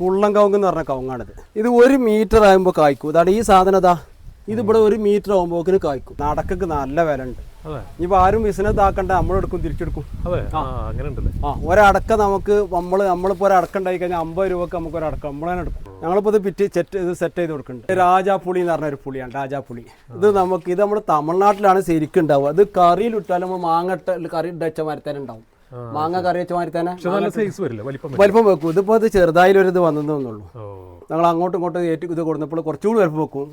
കുള്ളം കവുങ്ങ് എന്ന് പറഞ്ഞ കവുങ്ങാണിത്. ഇത് 1 മീറ്റർ ആകുമ്പോൾ കായ്ക്കും. ഇതാണ് ഈ സാധനം. ഇത് ഇവിടെ 1 മീറ്റർ ആകുമ്പോക്കിന് കായ്ക്കും. നടക്കൊക്കെ നല്ല വില ഉണ്ട്. ഇനിയിപ്പോൾ ആരും ബിസിനസ് ആക്കണ്ട, നമ്മളെടുക്കും, തിരിച്ചെടുക്കും. ഒരടക്ക നമുക്ക് നമ്മളിപ്പോൾ ഒരടക്കം ഉണ്ടായി കഴിഞ്ഞാൽ 50 രൂപക്ക് നമുക്ക് ഒരടക്കം നമ്മളെ എടുക്കും. ഞങ്ങളിപ്പോൾ ഇത് സെറ്റ് ചെയ്ത് കൊടുക്കുന്നുണ്ട്. രാജാപ്പുളി എന്ന് പറഞ്ഞൊരു പുളിയാണ്, രാജാപ്പുളി. ഇത് നമ്മൾ തമിഴ്നാട്ടിലാണ് ശരിക്കും ഉണ്ടാവുക. അത് കറിയിലിട്ടാൽ നമ്മൾ കറി ഇട്ട മാതിരി തന്നെ ഉണ്ടാവും. മാങ്ങ കറി വെച്ച മാതിരി തന്നെ വലിപ്പം വെക്കും. ഇതിപ്പോൾ ഇത് ചെറുതായാലൊരിത് വന്നതെന്നുള്ളൂ. ഞങ്ങൾ അങ്ങോട്ടും ഇങ്ങോട്ടും ഇത് കൊടുത്തപ്പോൾ കുറച്ചുകൂടി വലിപ്പം വെക്കും.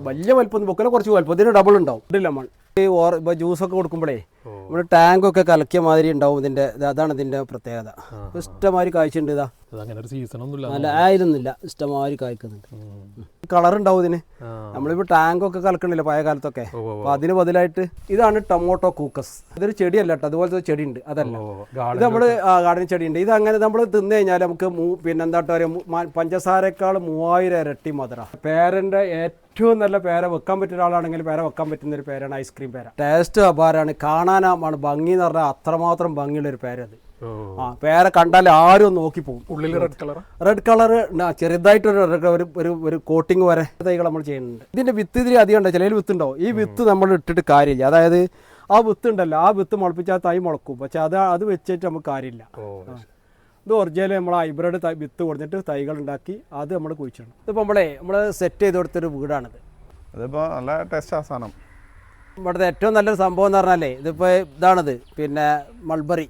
വലിയ വലിപ്പം വെക്കില്ല, കുറച്ച് വലിപ്പം. ഇതിന് ഡബിൾ ഉണ്ടാവും. ലെമൺ ഇപ്പോൾ ജ്യൂസൊക്കെ കൊടുക്കുമ്പോഴേ നമ്മുടെ ടാങ്കൊക്കെ കലക്കിയ മാതിരി ഉണ്ടാവും. അതാണ് ഇതിൻ്റെ പ്രത്യേകത. ഇഷ്ടമാതിരി കായ്ച്ചുണ്ട്. നല്ല ആയിരുന്നില്ല, ഇഷ്ടമാതിരി കായ്ക്കുന്നുണ്ട്. കളർ ഉണ്ടാവും ഇതിന്. നമ്മളിപ്പോൾ ടാങ്കൊക്കെ കലക്കണില്ല പഴയ കാലത്തൊക്കെ. അപ്പോൾ അതിന് ബദലായിട്ട് ഇതാണ് ടൊമാറ്റോ കൂക്കസ്. ഇതൊരു ചെടിയല്ല കേട്ടോ, അതുപോലത്തെ ചെടി ഉണ്ട്. അതല്ല, ഇത് നമ്മൾ ഗാർഡൻ ചെടി ഉണ്ട്. ഇത് അങ്ങനെ നമ്മൾ തിന്നു കഴിഞ്ഞാൽ നമുക്ക് എന്താ പറയുക, പഞ്ചസാരക്കാൾ 3000 ഇരട്ടി മധുര. പേരൻ്റെ ഏറ്റവും നല്ല പേര വെക്കാൻ പറ്റിയ ഒരാളാണെങ്കിൽ പേര വെക്കാൻ പറ്റുന്ന ഒരു പേരാണ് ഐസ്ക്രീം പേര. ടേസ്റ്റ് അപാരാണ്, കാണാനാണ് ഭംഗി എന്ന് പറഞ്ഞാൽ അത്രമാത്രം ഭംഗിയുള്ള ഒരു പേര അത്. പേര കണ്ടാൽ ആരും നോക്കി പോകും. ഉള്ളിൽ റെഡ് കളർ ചെറുതായിട്ടൊരു കോട്ടിങ് വരെ തൈകൾ നമ്മൾ ചെയ്യുന്നുണ്ട്. ഇതിന്റെ വിത്ത് ഇതിൽ അധികം ഉണ്ടോ, ചിലയിൽ വിത്ത് ഉണ്ടാവും. ഈ വിത്ത് നമ്മൾ ഇട്ടിട്ട് കാര്യമില്ല. അതായത് ആ വിത്ത് ഉണ്ടല്ലോ, ആ വിത്ത് മുളപ്പിച്ചാൽ തൈ മുളക്കും. പക്ഷെ അത് വെച്ചിട്ട് നമുക്ക് കാര്യമില്ല. ഇത് ഒറിജിനൽ നമ്മൾ ഹൈബ്രിഡ് വിത്ത് കൊടുത്തിട്ട് തൈകൾ ഉണ്ടാക്കി അത് നമ്മൾ കുഴിച്ചിടണം. ഇതിപ്പോൾ നമ്മൾ സെറ്റ് ചെയ്ത് കൊടുത്തൊരു വീടാണിത്. അതിപ്പോൾ നല്ല ടേസ്റ്റ് ആ സാധനം. ഇവിടുത്തെ ഏറ്റവും നല്ലൊരു സംഭവം എന്ന് പറഞ്ഞാലേ ഇതിപ്പോൾ ഇതാണിത്. പിന്നെ മൾബറി,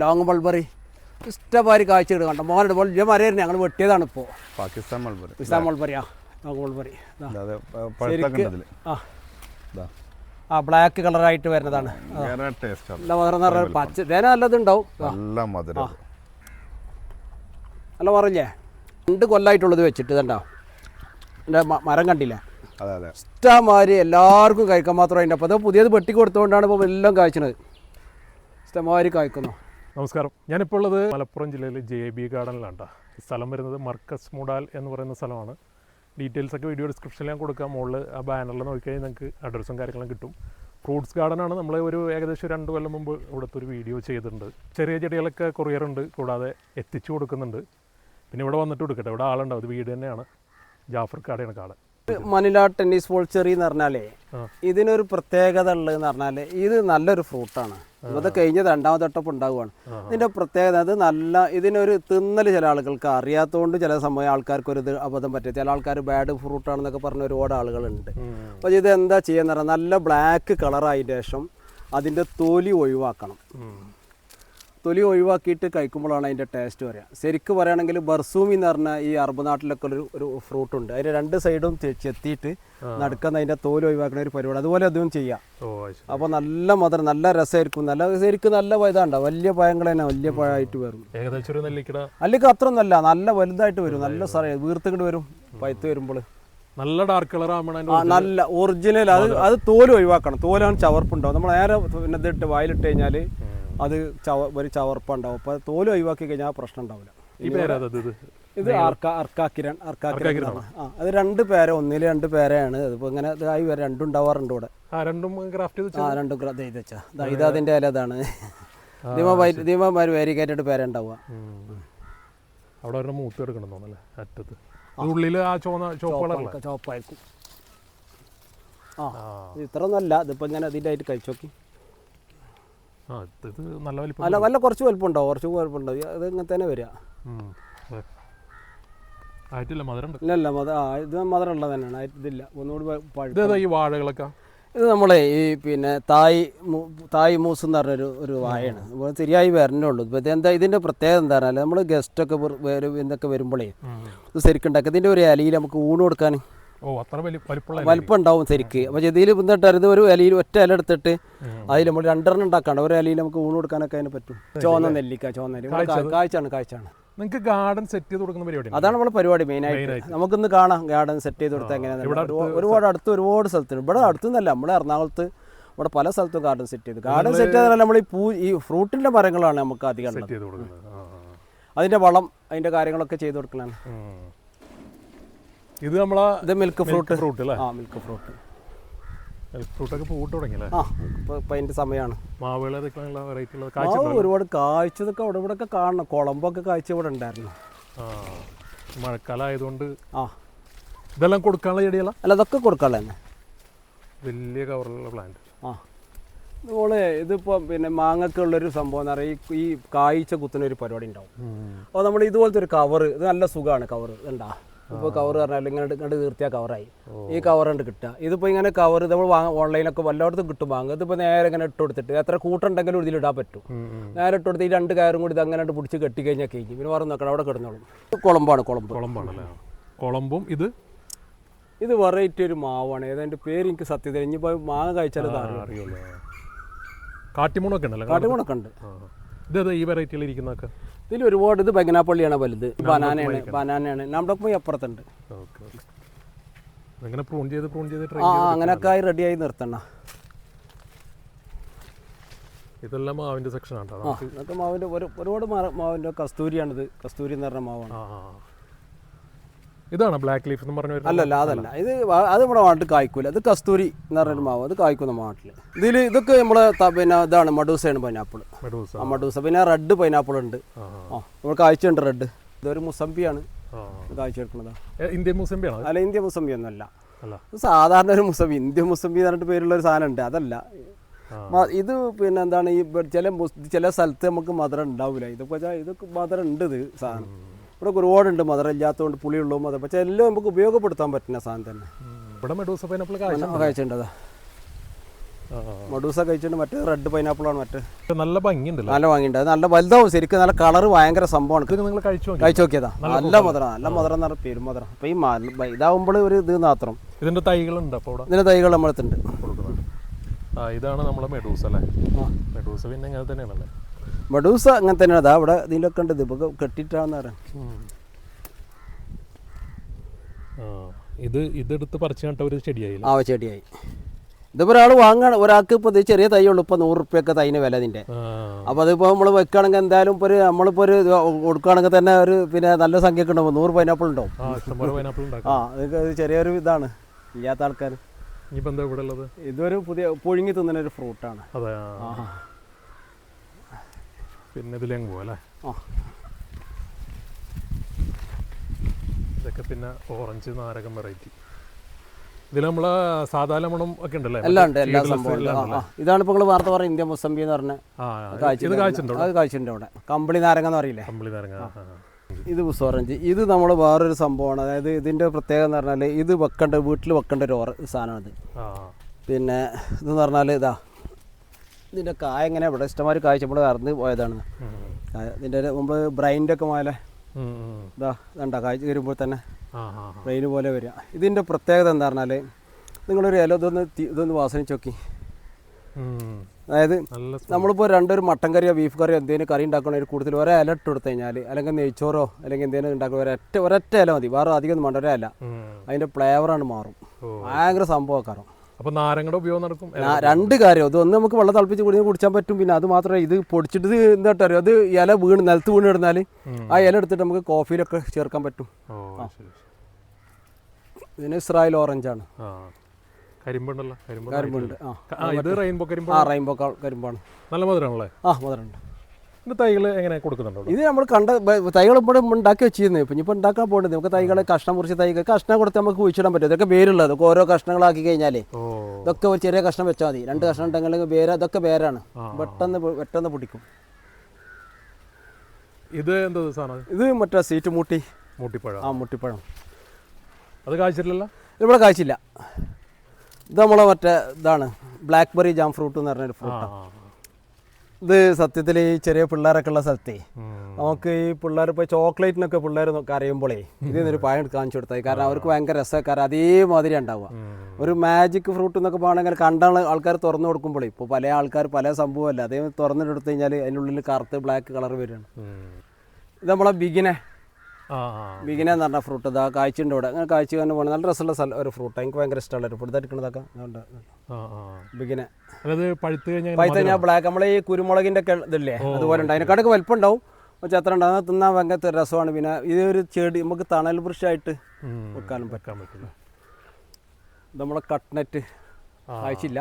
ലോങ് മൾബറി ഇഷ്ടമാതിരി കാഴ്ചകൾ കണ്ടോ. മോനുണ്ട് വലിയ മരമായിരുന്നു, ഞങ്ങൾ വെട്ടിയതാണ് ഇപ്പോൾ. Pakistan mulberry, long mulberry black കളറായിട്ട് വരുന്നതാണ്. പച്ച തേന നല്ലതുണ്ടാവും, നല്ല മറില്ലേ. 2 കൊല്ലമായിട്ടുള്ളത് വെച്ചിട്ട് ഇതുണ്ടോ, എൻ്റെ മരം കണ്ടില്ല. ഇഷ്ടമാതിരി എല്ലാവർക്കും കഴിക്കാൻ മാത്രം അതിൻ്റെ അപ്പം. അത് പുതിയത് വെട്ടി കൊടുത്തുകൊണ്ടാണ് ഇപ്പോൾ എല്ലാം കായ്ച്ചത്. ഇഷ്ടമാതിരി കായ്ക്കുന്നു. നമസ്കാരം, ഞാനിപ്പോൾ ഉള്ളത് മലപ്പുറം ജില്ലയിലെ JB ഗാർഡനിലാണ്. സ്ഥലം വരുന്നത് മർക്കസ് മൂടാൽ എന്ന് പറയുന്ന സ്ഥലമാണ്. ഡീറ്റെയിൽസൊക്കെ വീഡിയോ ഡിസ്ക്രിപ്ഷനിൽ ഞാൻ കൊടുക്കാം. മുകളിൽ ആ ബാനറിൽ നോക്കിക്കഴിഞ്ഞാൽ നിങ്ങൾക്ക് അഡ്രസ്സും കാര്യങ്ങളും കിട്ടും. ഫ്രൂട്ട്സ് ഗാർഡനാണ്. നമ്മൾ ഏകദേശം 2 കൊല്ലം മുമ്പ് ഇവിടുത്തെ ഒരു വീഡിയോ ചെയ്തിട്ടുണ്ട്. ചെറിയ ചെടികളൊക്കെ കൊറിയറുണ്ട്, കൂടാതെ എത്തിച്ചു കൊടുക്കുന്നുണ്ട്. പിന്നെ ഇവിടെ വന്നിട്ട് കൊടുക്കട്ടെ, ഇവിടെ ആളുണ്ടാവും. ഇത് വീട് തന്നെയാണ്, ജാഫർ കാടയാണ് കാട്. മനില ടെന്നീസ് ബോൾ ചെറി എന്ന് പറഞ്ഞാലേ ഇതിനൊരു പ്രത്യേകത ഉള്ളതെന്ന് പറഞ്ഞാൽ ഇത് നല്ലൊരു ഫ്രൂട്ടാണ്. അത് കഴിഞ്ഞ 2ാമത്തെ വട്ടം ഉണ്ടാവുകയാണ്. ഇതിൻ്റെ പ്രത്യേകത അത് ഇതിനൊരു തിന്നൽ ചില ആളുകൾക്ക് അറിയാത്തതുകൊണ്ട് ചില സമയം ആൾക്കാർക്ക് ഒരു അബദ്ധം പറ്റും. ചില ആൾക്കാർ ബാഡ് ഫ്രൂട്ടാണെന്നൊക്കെ പറഞ്ഞ ഒരുപാട് ആളുകളുണ്ട്. അപ്പോൾ ഇത് എന്താ ചെയ്യുക പറഞ്ഞാൽ നല്ല ബ്ലാക്ക് കളറായതിന് ശേഷം അതിൻ്റെ തൊലി ഒഴിവാക്കണം. തൊലി ഒഴിവാക്കിയിട്ട് കഴിക്കുമ്പോഴാണ് അതിൻ്റെ ടേസ്റ്റ് പറയുക. ശരിക്കും പറയുകയാണെങ്കിൽ ബർസൂമി എന്ന് പറഞ്ഞാൽ ഈ അറബ് നാട്ടിലൊക്കെ ഒരു ഫ്രൂട്ടുണ്ട്. അതിൻ്റെ 2 സൈഡും ചെത്തിയിട്ട് നടുക്കുന്ന അതിൻ്റെ തോല് ഒഴിവാക്കുന്ന ഒരു പരിപാടി. അതുപോലെ അതും ചെയ്യാം. അപ്പോൾ നല്ല മധുരം, നല്ല രസമായിരിക്കും. ശരിക്കും നല്ല ഇതാണ്ടാവും. വലിയ പഴങ്ങൾ തന്നെ വലിയ പഴമായിട്ട് വരും. അല്ലെങ്കിൽ അത്ര നല്ല വലുതായിട്ട് വരും. നല്ല വീർത്തുകൊണ്ട് വരും പഴുത്ത് വരുമ്പോൾ. നല്ല ഡാർക്ക് കളർ നല്ല ഒറിജിനൽ. അത് തോല് ഒഴിവാക്കണം. തോലാണ് ചവർപ്പുണ്ടാവും. നമ്മൾ നേരെ പിന്നെ ഇതിട്ട് വായിലിട്ട് കഴിഞ്ഞാൽ അത് ഒരു ചവർപ്പുണ്ടാവും. അപ്പോൾ തോല് ഒഴിവാക്കി കഴിഞ്ഞാൽ പ്രശ്നം ഉണ്ടാവില്ല. ഇത് അർക്കാക്കിരൺ. അത് 2 പേര, 1 പേരയാണ്. അതിപ്പോൾ ഇങ്ങനെ ഇതായി 2 ഉണ്ടാവാറുണ്ട് ഇവിടെ. 2 ഇത് വെച്ചാ ഇത് അതിൻ്റെ ഇല. അതാണ് ദീപമാര് വേരിക്കേറ്റിട്ട് പേര ഉണ്ടാവുക. അവിടെ മൂത്ത് എടുക്കണം തോന്നല്ലേ അറ്റത്ത്. ഉള്ളിൽ ആ ചോപ്പായിരിക്കും. ഇത്ര ഒന്നല്ല. ഇതിപ്പോൾ ഇങ്ങനെ അതിൻ്റെ ആയിട്ട് കഴിച്ചു നോക്കി. നല്ല കുറച്ച് വലുപ്പം ഉണ്ടാവും, കുറച്ച് വലുപ്പം ഉണ്ടാവും. അത് ഇങ്ങനെ തന്നെ വരിക. ഇല്ല ഇത് മധുരം ഉള്ളത് തന്നെയാണ്. ഇതില്ല ഒന്നുകൂടി. ഈ വാഴകളൊക്കെ ഇത് നമ്മളെ ഈ പിന്നെ തായ് മൂസ് എന്ന് പറഞ്ഞൊരു വാഴയാണ്. ശരിയായി വരണുള്ളൂ. ഇപ്പോൾ എന്താ ഇതിൻ്റെ പ്രത്യേകത എന്താ പറഞ്ഞാൽ നമ്മൾ ഗസ്റ്റൊക്കെ ഇതൊക്കെ വരുമ്പോഴേ ഇത് ശരിക്കും ഉണ്ടാക്കുക. ഇതിൻ്റെ ഒരു ഇലയിൽ നമുക്ക് ഊണ് കൊടുക്കാൻ വലിപ്പം ഉണ്ടാവും ശരിക്ക്. അപ്പോൾ ഇതിൽ വന്നിട്ട് ഒരു ഇലയിൽ ഒറ്റ ഇല എടുത്തിട്ട് അതിൽ നമ്മൾ 2 ഉണ്ടാക്കാണ്ട് ഒരു ഇലയിൽ നമുക്ക് ഊണ് കൊടുക്കാനൊക്കെ അതിന് പറ്റും. ചുവന്ന നെല്ലിക്ക, കാഴ്ചയാണ്. നിങ്ങൾക്ക് ഗാർഡൻ സെറ്റ് ചെയ്ത് കൊടുക്കുന്ന പരിപാടി അതാണ് നമ്മുടെ പരിപാടി മെയിനായിട്ട്. നമുക്കിന്ന് കാണാം ഗാർഡൻ സെറ്റ് ചെയ്ത് കൊടുത്താൽ എങ്ങനെയാണ്. ഒരുപാട് സ്ഥലത്തുണ്ട്. ഇവിടെ അടുത്തുനിന്നല്ല, നമ്മുടെ എറണാകുളത്ത് ഇവിടെ പല സ്ഥലത്തും ഗാർഡൻ സെറ്റ് ചെയ്തു. ഗാർഡൻ സെറ്റ് ചെയ്താൽ നമ്മൾ ഈ ഫ്രൂട്ടിൻ്റെ മരങ്ങളാണ് നമുക്ക് അധികം. അതിൻ്റെ വളം, അതിൻ്റെ കാര്യങ്ങളൊക്കെ ചെയ്ത് കൊടുക്കലാണ്. ഇത് മിൽക്ക് ഫ്രൂട്ട് അല്ലേ? Milk fruit. ഫ്രൂട്ടൊക്കെ പൂട്ട് തുടങ്ങിയല്ലേ? ഇപ്പം അതിൻ്റെ സമയമാണ്. മാവുകൾ ഒരുപാട് കാഴ്ചതൊക്കെ ഇവിടെ ഒക്കെ കാണണം. കുളമ്പൊക്കെ കാഴ്ച ഇവിടെ ഉണ്ടായിരുന്നു. മഴക്കാലം ആയതുകൊണ്ട് ആ ഇതെല്ലാം കൊടുക്കാനുള്ള ചെടികളാ? അല്ല അതൊക്കെ കൊടുക്കാനുള്ള തന്നെ. വലിയ കവറിലുള്ള പ്ലാന്റ്. ആ നമ്മള് ഇതിപ്പോൾ പിന്നെ മാങ്ങക്കുള്ളൊരു സംഭവം എന്ന് പറയുക ഈ കായ്ച്ച കുത്തുന്ന ഒരു പരിപാടി ഉണ്ടാവും. അപ്പോൾ നമ്മൾ ഇതുപോലത്തെ ഒരു കവറ്, ഇത് നല്ല സുഖമാണ് കവർ ഉണ്ടാ. ഇപ്പോൾ കവർ പറഞ്ഞാൽ ഇങ്ങോട്ട് തീർത്തിയാൽ കവറായി. ഈ കവർ ഉണ്ട് കിട്ടുക. ഇതിപ്പോൾ ഇങ്ങനെ കവർ നമ്മൾ ഓൺലൈനൊക്കെ വല്ലയിടത്തും കിട്ടും വാങ്ങുക. ഇതിപ്പോൾ നേരെ ഇങ്ങനെ ഇട്ട് കൊടുത്തിട്ട് എത്ര കൂട്ടുണ്ടെങ്കിലും ഇതിലിടാൻ പറ്റും. നേരെ ഇട്ട് കൊടുത്ത് ഈ 2 കയറും കൂടി ഇത് അങ്ങനെ പിടിച്ച് കെട്ടി കഴിഞ്ഞാൽ കഴിഞ്ഞു. പിന്നെ വേറെ നോക്കണം, അവിടെ കിടന്നോളും. കുളമ്പാണ്, കുളമ്പാണല്ലേ? കുളമ്പും ഇത് വെറൈറ്റി ഒരു മാവാണ്. ഏതാണ്ട് പേര് എനിക്ക് സത്യത്തിൽ ഇനിയിപ്പോൾ മാങ്ങ കഴിച്ചാൽ അറിയുള്ളൂ. കാട്ടിമൂണൊക്കെ ഉണ്ടല്ലോ? കാട്ടിമൂണൊക്കെ ഉണ്ട്. ഇതേതാ ഈ വെറൈറ്റിയിൽ ഇരിക്കുന്നതൊക്കെ? ഇതിൽ ഒരുപാട്. ഇത് ബംഗനാപ്പള്ളിയാണ് വലുത്. ബനാനയാണ്. നമ്മുടെ അപ്പുറത്തുണ്ട്. അങ്ങനെയൊക്കെ ആയി റെഡിയായി നിർത്തണം. ഇതെല്ലാം മാവിന്റെ സെക്ഷൻ ആണ്. ഇതൊക്കെ മാവിന്റെ ഒരുപാട് മാവിന്റെ കസ്തൂരിയാണിത്. കസ്തൂരി എന്ന് പറഞ്ഞ മാവാണ്. ഇതാണ് ബ്ലാക്ക് ലീഫ് എന്ന് പറഞ്ഞു? അല്ലല്ല, അതല്ല. അത് നമ്മുടെ നാട്ടിൽ കായ്ക്കൂല. ഇത് കസ്തൂരി എന്ന് പറഞ്ഞൊരു മാവ്. അത് കായ്ക്കും നമ്മുടെ നാട്ടിൽ. ഇതൊക്കെ നമ്മളെ പിന്നെ ഇതാണ് മഡൂസയാണ് പൈനാപ്പിൾ. മഡൂസ. പിന്നെ റെഡ് പൈനാപ്പിൾ ഉണ്ട്. നമ്മൾ കായ്ച്ചുണ്ട് റെഡ്. ഇതൊരു മുസംബിയാണ് കായ്ച്ചു എടുക്കുന്നതാ. ഇന്ത്യൻ മുസംബിയാണോ? അല്ല, ഇന്ത്യൻ മുസംബി ഒന്നുമല്ല. സാധാരണ ഒരു മുസംബി, ഇന്ത്യൻ മുസംബി എന്ന് പറഞ്ഞിട്ട് പേരുള്ള ഒരു സാധനം ഉണ്ട്. അതല്ല ഇത്. പിന്നെ എന്താണ് ഈ ചില സ്ഥലത്ത് നമുക്ക് മധുരം ഉണ്ടാവില്ല. ഇതൊക്കെ മധുരം ഉണ്ട്. ഇത് സാധനം ഇവിടെ ഒരുപാടുണ്ട്. മധുരം ഇല്ലാത്തതുകൊണ്ട് പുളിയുള്ളൂ മധുരം. പക്ഷേ എല്ലാം നമുക്ക് ഉപയോഗപ്പെടുത്താൻ പറ്റുന്ന സാധനം തന്നെ. കഴിച്ചിട്ടുണ്ടതാ. മഡൂസ കഴിച്ചിട്ടുണ്ട്. മറ്റേ റെഡ് പൈനാപ്പിളാണ്. മറ്റേ നല്ല ഭംഗിയുണ്ട്. നല്ല ഭംഗിയുണ്ട്. അത് നല്ല വലുതാവും ശരിക്കും. നല്ല കളർ ഭയങ്കര സംഭവമാണ്. നിങ്ങൾ കഴിച്ചു നോക്കിയതാ. നല്ല മധുരം എന്ന് പറഞ്ഞാൽ പെരുമധുരം. അപ്പോൾ ഈ ഇതാവുമ്പോൾ ഒരു ഇത് മാത്രം. ഇതിന്റെ തൈകളുണ്ട്? അപ്പോൾ ഇതിന്റെ തൈകൾ നമ്മളെത്തുണ്ട്. ഇതാണ് നമ്മളെ മെഡൂസ അല്ലേ? മെഡൂസ പിന്നെ ഇങ്ങനെ തന്നെയാണല്ലേ? മഡൂസ അങ്ങനെ തന്നെയാണ്. അതാ ഇവിടെ ഇതിലൊക്കെ ഉണ്ട്. ഇതിപ്പോൾ കെട്ടിട്ടാന്ന് പറയാം. ഇതെടുത്ത് പറിച്ചു കണ്ട ഒരു ചെടിയായി. ചെടിയായി. ഇതിപ്പോൾ ഒരാൾ വാങ്ങുകയാണ്. ഒരാൾക്ക് ഇപ്പോൾ ഇത് ചെറിയ തൈ ഉള്ളൂ. ഇപ്പോൾ 100 റുപ്യൊക്കെ തൈന് വില ഇതിൻ്റെ. അപ്പോൾ അതിപ്പോൾ നമ്മൾ വെക്കുകയാണെങ്കിൽ എന്തായാലും ഇപ്പോൾ നമ്മളിപ്പോൾ ഒരു കൊടുക്കുകയാണെങ്കിൽ തന്നെ ഒരു പിന്നെ നല്ല സംഖ്യ ഒക്കെ ഉണ്ടാവും. 100 പൈനാപ്പിൾ ഉണ്ടാവും. അത് ചെറിയൊരു ഇതാണ് ഇല്ലാത്ത ആൾക്കാർ. ഇതൊരു പുതിയ പുഴുങ്ങി തിന്നുന്ന ഒരു ഫ്രൂട്ടാണ്. പിന്നെ ഇതിലേക്ക് പോവാ അല്ലേ? ഇതൊക്കെ പിന്നെ ഓറഞ്ച് നാരകം വെറൈറ്റി. ഇതിൽ നമ്മളെ സാധാ ലമണും ഒക്കെ ഉണ്ടല്ലേ? എല്ലാം ഉണ്ട്. എല്ലാ സംഭവം. ഇതാണ് ഇപ്പോൾ നിങ്ങൾ വാർത്ത പറയുന്നത് ഇന്ത്യൻ മുസംബി എന്ന് പറഞ്ഞ. അത് കാഴ്ചയുണ്ട് അവിടെ. കമ്പിളി നാരങ്ങ എന്ന് പറയില്ലേ? കമ്പിളി നാരങ്ങ. ഇത് ബുസ് ഓറഞ്ച്. ഇത് നമ്മൾ വേറൊരു സംഭവമാണ്. അതായത് ഇതിൻ്റെ പ്രത്യേകത എന്ന് പറഞ്ഞാൽ ഇത് വീട്ടിൽ വെക്കേണ്ട ഒരു സാധനമാണിത്. പിന്നെ ഇതെന്ന് പറഞ്ഞാൽ ഇതിൻ്റെ കായ എങ്ങനെ ഇവിടെ ഇഷ്ടമാതിരി കായ്ച്ച നമ്മൾ കറന്ന് പോയതാണ്. ഇതിൻ്റെ നമ്മൾ ബ്രെയിൻ്റെ ഒക്കെ മേലെ ഇതുണ്ടാ കായ്ച്ച വരുമ്പോൾ തന്നെ ബ്രെയിന് പോലെ വരിക. ഇതിൻ്റെ പ്രത്യേകത എന്താ പറഞ്ഞാൽ നിങ്ങളൊരു ഇല ഇതൊന്ന് വാസനിച്ച് നോക്കി. അതായത് നമ്മളിപ്പോൾ ഒരു മട്ടൻ കറിയോ ബീഫ് കറിയോ എന്തെങ്കിലും കറി ഉണ്ടാക്കണ ഒരു കൂടുതൽ ഒരേ ഇല ഇട്ട് കൊടുത്തു കഴിഞ്ഞാൽ, അല്ലെങ്കിൽ നെയ്ച്ചോറോ അല്ലെങ്കിൽ എന്തെങ്കിലും ഉണ്ടാക്കുന്ന ഒരൊറ്റ ഇല മതി. വേറെ അധികം ഒന്നും വേണ്ട. ഒരേ ഇല. അതിൻ്റെ ഫ്ലേവറാണ് മാറും. ഭയങ്കര സംഭവക്കാരം. അപ്പോൾ നാരങ്ങയുടെ ഉപയോഗം നടക്കും. 2 കാര്യം. അതൊന്ന് നമുക്ക് വെള്ളം തിളപ്പിച്ച് കുടിച്ചാൻ പറ്റും. പിന്നെ അത് മാത്രമേ ഇത് പൊടിച്ചിട്ട് എന്താ അറിയോ, അത് ഇല നിലത്ത് വീണ് ഇടുന്നാൽ ആ ഇല എടുത്തിട്ട് നമുക്ക് കോഫിയിലൊക്കെ ചേർക്കാൻ പറ്റും. ഇതിന് ഇസ്രായേൽ ഓറഞ്ചാണ്. കരിമ്പുണ്ടല്ലോ? കരിമ്പുണ്ട്. റെയിൻബോ കരിമ്പാണ്. നല്ല മധുരമാണല്ലേ? മധുരമുണ്ട്. തൈകൾ എങ്ങനെ കൊടുക്കുന്നുണ്ടോ? ഇത് നമ്മൾ കണ്ട തൈകൾ ഇവിടെ ഉണ്ടാക്കി വെച്ചിരുന്നു. ഇപ്പം ഇപ്പോൾ ഉണ്ടാക്കാൻ പോകേണ്ടത് നമുക്ക് തൈകളെ കഷ്ണം മുറിച്ച് കഷ്ണം കൊടുത്ത് നമുക്ക് കുഴിച്ചിടാൻ പറ്റും. ഇതൊക്കെ വേരുള്ളത്. ഇതൊക്കെ ഓരോ കഷ്ണങ്ങളാക്കി കഴിഞ്ഞാൽ ഇതൊക്കെ ഒരു ചെറിയ കഷ്ണം വെച്ചാൽ മതി. 2 കഷ്ണം ഉണ്ടെങ്കിൽ ഇതൊക്കെ വേരാണ്. പെട്ടെന്ന് പൊടിക്കും. ഇത് എന്താ സാധനം? ഇത് മറ്റേ സീറ്റ് മൂട്ടിപ്പഴം. മുട്ടിപ്പഴം. അത് കായ്ച്ചിട്ടില്ലല്ലോ? ഇവിടെ കായ്ച്ചില്ല. ഇത് നമ്മളെ മറ്റേ ഇതാണ് ബ്ലാക്ക്ബെറി ജാം ഫ്രൂട്ട് എന്ന് പറഞ്ഞൊരു ഫ്രൂട്ടാണ്. ഇത് സത്യത്തിൽ ഈ ചെറിയ പിള്ളേരൊക്കെ ഉള്ള സ്ഥലത്തേ നമുക്ക് ഈ പിള്ളേർ ഇപ്പോൾ ചോക്ലേറ്റിനൊക്കെ പിള്ളേർ അറിയുമ്പോഴേ ഇതിനൊരു പഴം കാണിച്ചു കൊടുത്താൽ, കാരണം അവർക്ക് ഭയങ്കര രസക്കാരം അതേമാതിരി ഉണ്ടാവുക. ഒരു മാജിക് ഫ്രൂട്ട് എന്നൊക്കെ പറയുകയാണെങ്കിൽ കണ്ടാണ് ആൾക്കാർ തുറന്നു കൊടുക്കുമ്പോഴേ ഇപ്പോൾ പല ആൾക്കാർ പല സംഭവമല്ല അതേ തുറന്നിട്ടെടുത്ത് കഴിഞ്ഞാൽ അതിനുള്ളിൽ കറുത്ത് ബ്ലാക്ക് കളർ വരികയാണ്. ഇത് നമ്മളെ ബിഗിനെ എന്ന് പറഞ്ഞ ഫ്രൂട്ട്. ഇതാ കാഴ്ചയുണ്ട് ഇവിടെ. അങ്ങനെ കാഴ്ച തന്നെ പോകണം. നല്ല രസമുള്ള ഒരു ഫ്രൂട്ട്. എനിക്ക് ഭയങ്കര ഇഷ്ടമുള്ള ഒരു ഫ്രൂട്ട്. ഇതായിരിക്കണതൊക്കെ ബിഗിനെ പഴുത്ത് കഴിഞ്ഞാൽ ബ്ലാക്ക്. നമ്മളെ ഈ കുരുമുളകിൻ്റെ ഒക്കെ ഇതില്ലേ അതുപോലെ ഉണ്ട്. അതിനെക്കാട്ടൊക്കെ വലിപ്പം ഉണ്ടാവും. പക്ഷെ അത്ര ഉണ്ടാകുന്ന തിന്നാൻ ഭയങ്കര രസമാണ്. പിന്നെ ഇതൊരു ചെടി നമുക്ക് തണൽ വൃക്ഷമായിട്ട് വെക്കാനും പറ്റില്ല. ഇത് നമ്മളെ കട്ട്നറ്റ് കാഴ്ചയില്ല.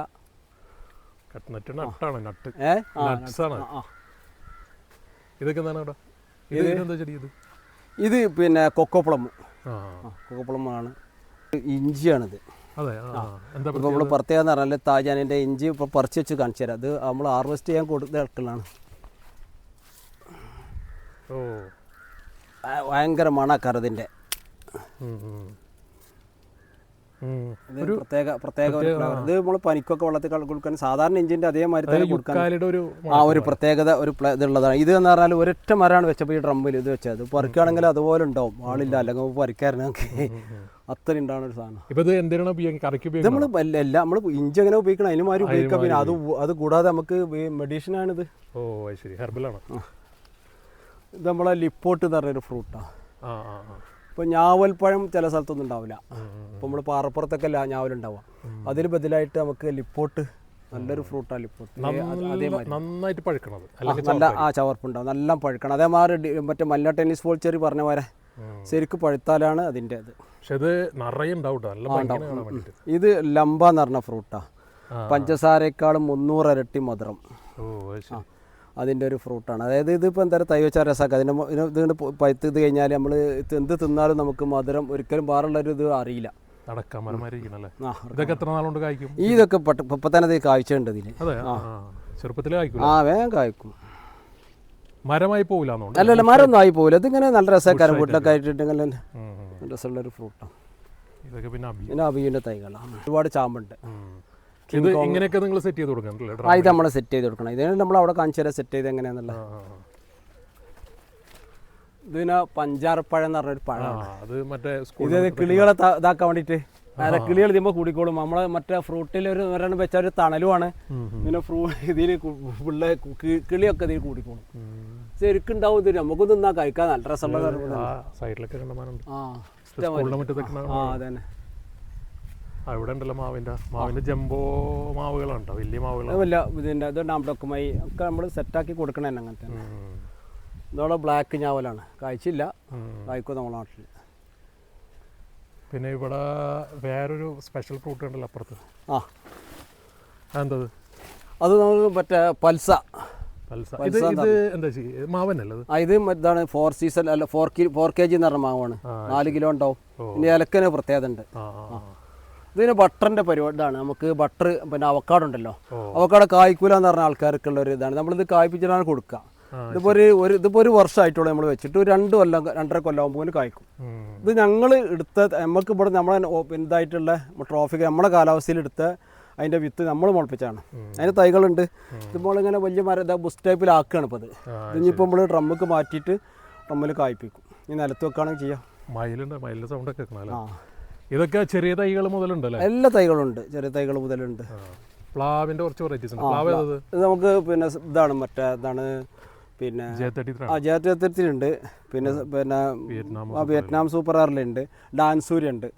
ഇത് പിന്നെ കൊക്കോപ്പളം ആ കൊക്കോപ്പളമാണ്. ഇഞ്ചിയാണിത്. അതെ എന്താ ഇപ്പോൾ നമ്മൾ പ്രത്യേകം എന്ന് പറഞ്ഞാൽ ഞാൻ എൻ്റെ ഇഞ്ചി ഇപ്പോൾ പറിച്ച് വെച്ച് കാണിച്ചു തരാം. അത് നമ്മൾ ഹാർവെസ്റ്റ് ചെയ്യാൻ കൊടുത്ത ഇറക്കലാണ്. ഓ ഭയങ്കര മണക്കാറ് ഇതിൻ്റെ. ഇത് പ്രത്യേക ഒരു ഫ്ലേവർ. ഇത് നമ്മൾ പനിക്കൊക്കെ വെള്ളത്തിൽ കൊടുക്കാൻ സാധാരണ ഇഞ്ചിൻ്റെ അതേമാതിരി തന്നെ കൊടുക്കാൻ ഒരു പ്രത്യേകത ഒരു ഇതുള്ളതാണ്. ഇത് എന്ന് പറഞ്ഞാൽ ഒരൊറ്റ മരമാണ് വെച്ചപ്പോൾ ഈ ഡ്രമ്മിൽ ഇത് വെച്ചത്. പറിക്കുകയാണെങ്കിൽ അതുപോലെ ഉണ്ടാവും, ആളില്ല, അല്ലെങ്കിൽ പറിക്കാരനൊക്കെ അത്ര ഉണ്ടാവുന്ന ഒരു സാധനം. ഇത് നമ്മൾ എല്ലാം നമ്മൾ ഇഞ്ചി എങ്ങനെ ഉപയോഗിക്കണം അതിനുമാതിരി ഉപയോഗിക്കാം. പിന്നെ അത് കൂടാതെ നമുക്ക് മെഡിസിനാണിത്. ഓ ശരി, ഹെർബലാണ്. ഇത് നമ്മളെ ലിപ്പോട്ട് എന്ന് പറഞ്ഞൊരു ഫ്രൂട്ടാണ്. ഇപ്പോൾ ഞാവൽപ്പഴം ചില സ്ഥലത്തൊന്നും ഉണ്ടാവില്ല. ഇപ്പോൾ നമ്മൾ പാറപ്പുറത്തൊക്കെ ഞാവലുണ്ടാവുക. അതിന് ബദലായിട്ട് നമുക്ക് ലിപ്പോട്ട്, നല്ലൊരു ഫ്രൂട്ടാണ് ലിപ്പോട്ട്. നന്നായിട്ട് പഴുക്കണത്, നല്ല ചവർപ്പുണ്ടാവും, നല്ല പഴുക്കണം. അതേമാതിരി മറ്റേ മല്ല ടെന്നീസ് ബോൾ ചെറി പറഞ്ഞ പോലെ ശരിക്കും പഴുത്താലാണ് അതിൻ്റെ ഇത്. പക്ഷെ ഇത് നിറയെ ഉണ്ടാവും. ഇത് ലംബ എന്ന് പറഞ്ഞ ഫ്രൂട്ടാണ്. പഞ്ചസാരയേക്കാളും 300 ഇരട്ടി മധുരം അതിൻ്റെ ഒരു ഫ്രൂട്ടാണ്. അതായത് ഇതിപ്പോൾ എന്തായാലും തൈ വെച്ചാൽ രസമാക്കുക. ഇതിൻ്റെ പഴുത്ത് ഇത് കഴിഞ്ഞാൽ നമ്മൾ എന്ത് തിന്നാലും നമുക്ക് മധുരം ഒരിക്കലും വേറുള്ളൊരു ഇത് അറിയില്ല. ഇതൊക്കെ ഇപ്പം തന്നെ ഇത് കായ്ച്ചുണ്ട് ഇതിൽ. വേഗം കായ്ക്കും. മരമായി പോകില്ല? അല്ലല്ല, മരമൊന്നും ആയി പോകില്ല. ഇതിങ്ങനെ നല്ല രസക്കാരം വീട്ടിലൊക്കെ ആയിട്ടിട്ടെങ്കിൽ രസമുള്ളൊരു ഫ്രൂട്ടാണ്. ഇതൊക്കെ പിന്നെ അബിയുടെ തൈകളാണ്. ഒരുപാട് ചാമ്പുണ്ട്. ഇങ്ങനെയൊക്കെ നിങ്ങൾ സെറ്റ് ചെയ്ത് കൊടുക്കണം? ഇത് നമ്മൾ സെറ്റ് ചെയ്ത് കൊടുക്കണം. ഇതിന് നമ്മൾ അവിടെ കാണിച്ചു തരാം സെറ്റ് ചെയ്ത് എങ്ങനെയാണെന്നുള്ള. ഇതിന് പഞ്ചാരപ്പഴം എന്ന് പറഞ്ഞൊരു പഴമാണ്. ഇത് കിളികളെ ഇതാക്കാൻ വേണ്ടിയിട്ട് കിളികൾ ഇതിമ്പോൾ കൂടിക്കോളും. നമ്മളെ മറ്റേ ഫ്രൂട്ടിൽ ഒരു ഒരെണ്ണം വെച്ച ഒരു തണലുമാണ്. പിന്നെ ഇതിൽ പിള്ളേ കിളിയൊക്കെ ഇതിൽ കൂടിക്കോളും. ശരിക്കും ഉണ്ടാവും. ഇത് നമുക്ക് തിന്നാ കഴിക്കാൻ നല്ല രസമുള്ള അതന്നെ. അവിടെ ഉണ്ടല്ലോ മാവിന്റെ ജംബോ മാവുകളുണ്ടോ, വലിയ മാവുകൾ. വല്ല ഇതിൻ്റെ ഇത് ഡാംഡോക്കുമായി ഒക്കെ നമ്മൾ സെറ്റാക്കി കൊടുക്കണേ അങ്ങനത്തെ. ഇതോടെ ബ്ലാക്ക് ഞാവലാണ്. കായ്ച്ചില്ല, കായ്ക്കും നമ്മളെ നാട്ടിൽ. പിന്നെ ഇവിടെ വേറൊരു സ്പെഷ്യൽ ഫ്രൂട്ട് ഉണ്ടല്ലോ അപ്പുറത്ത്. എന്തത്? അത് നമ്മൾ മറ്റേ പൽസ. ഇത് എന്താ മാവനല്ലേ? ഇത് ഇതാണ് 4 സീസൺ അല്ല 4 kg എന്ന് പറഞ്ഞ മാവാണ്. 4 കിലോ ഉണ്ടാവും. ഇനി ഇലക്കന് പ്രത്യേകത ഉണ്ട്. ഇതിന് ബട്ടറിന്റെ പരിപാടിയാണ്. നമുക്ക് ബട്ടർ പിന്നെ അവക്കാടോ ഉണ്ടല്ലോ, അവക്കാടോ കായ്ക്കൂല എന്ന് പറഞ്ഞ ആൾക്കാർക്കുള്ള ഒരു ഇതാണ്. നമ്മളിത് കായ്പ്പിച്ചിട്ടാണ് കൊടുക്കുക. ഇതിപ്പോൾ ഒരു വർഷമായിട്ടുള്ള നമ്മൾ വെച്ചിട്ട് 2 കൊല്ലം 2.5 കൊല്ലം ആകുമ്പോൾ കായ്ക്കും. ഇത് ഞങ്ങൾ എടുത്ത നമുക്ക് ഇവിടെ നമ്മളെ ഇതായിട്ടുള്ള ട്രോഫിക്ക് നമ്മുടെ കാലാവസ്ഥയിൽ എടുത്ത അതിൻ്റെ വിത്ത് നമ്മൾ മുളപ്പിച്ചാണ്. അതിന് തൈകളുണ്ട്. ഇതിപ്പോൾ ഇങ്ങനെ വലിയ മരം ബുസ് ടൈപ്പിലാക്കുകയാണ് ഇപ്പോൾ. ഇതിപ്പോൾ നമ്മൾ ഡ്രമ്മിക്ക് മാറ്റിയിട്ട് ഡ്രമ്മിൽ കായ്പ്പിക്കും. ഈ നിലത്ത് വെക്കുകയാണെങ്കിൽ ചെയ്യാം. മയിലിൻ്റെ സൗണ്ടൊക്കെ ഇതൊക്കെ ചെറിയ തൈകൾ മുതലുണ്ടല്ലേ? എല്ലാ തൈകളുണ്ട്, ചെറിയ തൈകൾ മുതലുണ്ട്. പ്ലാവിൻ്റെ കുറച്ച് വെറൈറ്റീസ് ഉണ്ട്. ഇത് നമുക്ക് പിന്നെ ഇതാണ് മറ്റേ ഇതാണ് പിന്നെ ജയത്തിലുണ്ട്. പിന്നെ വിയറ്റ്നാം സൂപ്പർ ആറിലുണ്ട്. ഡാൻസൂരി ഉണ്ട്.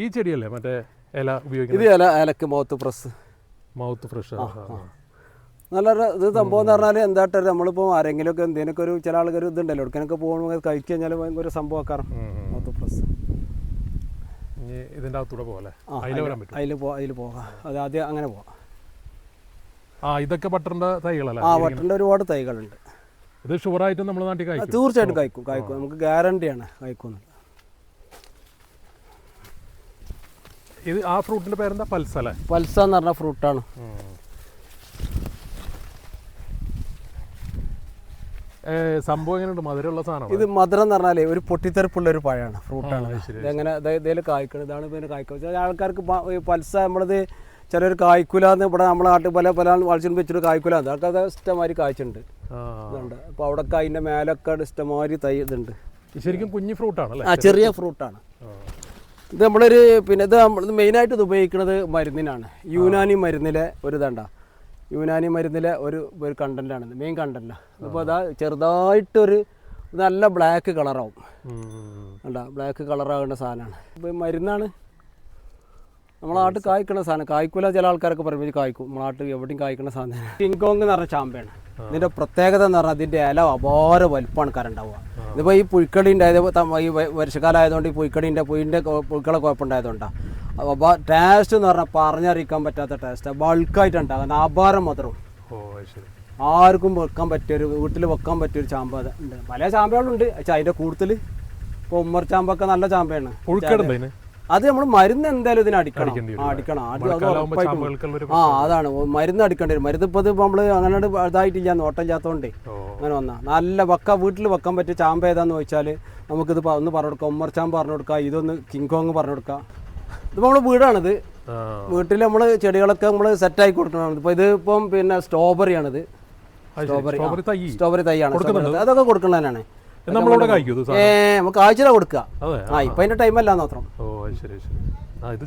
ഈ ചെടിയല്ലേ മറ്റേ ഇല ഉപയോഗിക്കുന്നത്? ഇത് ഇലക്ക് മൗത്ത് ഫ്രഷ് നല്ല ഇത് സംഭവം എന്ന് പറഞ്ഞാൽ എന്തായിട്ട് നമ്മളിപ്പോൾ ആരെങ്കിലുമൊക്കെ എന്തെങ്കിലുമൊക്കെ ഒരു ചില ആൾക്കാർ ഇതുണ്ടല്ലോ എടുക്കാനൊക്കെ പോകുമ്പോൾ കഴിച്ചു കഴിഞ്ഞാൽ ഭയങ്കര ഒരു സംഭവം ആക്കാറ് മൗത്ത് ഫ്രഷ്. ഇതിൻ്റെ അകത്തൂടെ പോകാം. അതിൽ പോകാം. അത് ആദ്യം അങ്ങനെ പോകാം. ഇതൊക്കെ ബട്ടറിൻ്റെ തൈകളല്ലേ? ബട്ടറിൻ്റെ ഒരുപാട് തൈകളുണ്ട്. ഇത് ഷുവറായിട്ടും നമ്മുടെ നാട്ടിൽ കായ്ക്കും? തീർച്ചയായിട്ടും കായ്ക്കും. നമുക്ക് ഗ്യാരണ്ടിയാണ് കായ്ക്കുന്നത്. ഇത് ആ ഫ്രൂട്ടിൻ്റെ പേരെന്താ? പൽസ അല്ലേ? പൽസ എന്ന് പറഞ്ഞ ഫ്രൂട്ടാണ്. സംഭവം എങ്ങനെയുണ്ട്? മധുരമുള്ള സാധനം? ഇത് മധുരം എന്ന് പറഞ്ഞാൽ ഒരു പൊട്ടിത്തെറിപ്പുള്ള ഒരു പഴമാണ്, ഫ്രൂട്ടാണ്. ഇതെങ്ങനെ ഇതേലും കായ്ക്കണം. ഇതാണ് പിന്നെ കായ്ക്കുന്നത്. ചില ആൾക്കാർക്ക് പൽസ നമ്മളത് ചിലർ കായ്ക്കൂലെന്ന് ഇവിടെ നമ്മളെ നാട്ടിൽ പല വളച്ചിന് വെച്ചിട്ട് കായ്ക്കൂലെന്ന് ആൾക്കാർ ഇഷ്ടമാതിരി കായ്ച്ചിട്ടുണ്ട്. ഇതുണ്ട്. അപ്പോൾ അവിടെയൊക്കെ അതിൻ്റെ മേലൊക്കെ ഇഷ്ടമാതിരി തൈ ഇതുണ്ട്. ശരിക്കും കുഞ്ഞു ഫ്രൂട്ടാണ്. ചെറിയ ഫ്രൂട്ടാണ്. ഇത് നമ്മളൊരു പിന്നെ ഇത് നമ്മൾ മെയിനായിട്ട് ഇത് ഉപയോഗിക്കുന്നത് മരുന്നിനാണ്. യുനാനി മരുന്നിലെ ഒരു ഇതണ്ട, യുനാനി മരുന്നിലെ ഒരു കണ്ടൻ്റാണ്, മെയിൻ കണ്ടൻ്റാണ്. അപ്പോൾ അതാ ചെറുതായിട്ടൊരു നല്ല ബ്ലാക്ക് കളറാവും. കണ്ട, ബ്ലാക്ക് കളറാകുന്ന സാധനമാണ്. ഇപ്പോൾ മരുന്നാണ്. നമ്മളെ നാട്ടിൽ കായ്ക്കുന്ന സാധനം. കായ്ക്കൂല ചില ആൾക്കാരൊക്കെ പറയുമ്പോൾ കായ്ക്കും. നമ്മളെ നാട്ടിൽ എവിടെയും കായ്ക്കുന്ന സാധനം കിങ്കോങ് എന്ന് പറഞ്ഞ ചാമ്പയാണ്. ഇതിൻ്റെ പ്രത്യേകത എന്ന് പറഞ്ഞാൽ അതിൻ്റെ ഇല അപാര വലുപ്പമാണ് കരണ്ടാവുക. ഇതിപ്പോൾ ഈ പുഴുക്കളി ഉണ്ടായത് ഈ വർഷക്കാലം ആയതുകൊണ്ട് ഈ പുഴുക്കളീൻ്റെ പുഴുക്കളെ കുഴപ്പമുണ്ടായതുകൊണ്ടാണ്. അപ്പോൾ ടേസ്റ്റ് എന്ന് പറഞ്ഞാൽ പറഞ്ഞറിയിക്കാൻ പറ്റാത്ത ടേസ്റ്റ്. ബൾക്കായിട്ട് ഉണ്ടാകുന്ന അപാരം മധുരവും. ആർക്കും വെക്കാൻ പറ്റിയൊരു വീട്ടിൽ വെക്കാൻ പറ്റിയൊരു ചാമ്പ ഉണ്ട്. പല ചാമ്പകളുണ്ട്. പക്ഷെ അതിൻ്റെ കൂടുതൽ ഇപ്പോൾ ഉമ്മർ ചാമ്പൊക്കെ നല്ല ചാമ്പയാണ്. പുഴുക്കേടുണ്ടോ ഇതിന്? അത് നമ്മൾ മരുന്ന് എന്തായാലും ഇതിന് അടിക്കണം. അടിക്കേണ്ടി വരും. അടിക്കണം. അത് മഴക്കാലമാകുമ്പോ ഉറപ്പായിട്ടും. ചാമ്പകൾക്കുള്ളൊരു അതാണ് മരുന്ന് അടിക്കേണ്ടി വരും. മരുന്ന് ഇപ്പോൾ നമ്മൾ അങ്ങനെ ഇതായിട്ടില്ല, നോട്ടമില്ലാത്തതുകൊണ്ടേ അങ്ങനെ വന്നാൽ നല്ല വീട്ടിൽ വെക്കാൻ പറ്റിയ ചാമ്പ ഏതാന്ന് ചോദിച്ചാൽ നമുക്കിത് ഒന്ന് പറഞ്ഞു കൊടുക്കാം. ഉമ്മർ ചാമ്പ് പറഞ്ഞു കൊടുക്കാം. ഇതൊന്ന് കിങ് കോങ് പറഞ്ഞു കൊടുക്കാം. ഇതിപ്പോൾ നമ്മുടെ വീടാണിത്. വീട്ടിൽ നമ്മൾ ചെടികളൊക്കെ നമ്മൾ സെറ്റാക്കി കൊടുക്കണം. ഇപ്പോൾ ഇത് ഇപ്പം പിന്നെ സ്ട്രോബെറിയാണിത്. സ്ട്രോബെറി തൈയാണ്. അതൊക്കെ കൊടുക്കുന്നതിനാണ്. നമുക്ക് ആഴ്ചയിലാണ് കൊടുക്കുക. ഇപ്പം അതിൻ്റെ ടൈമല്ല മാത്രം.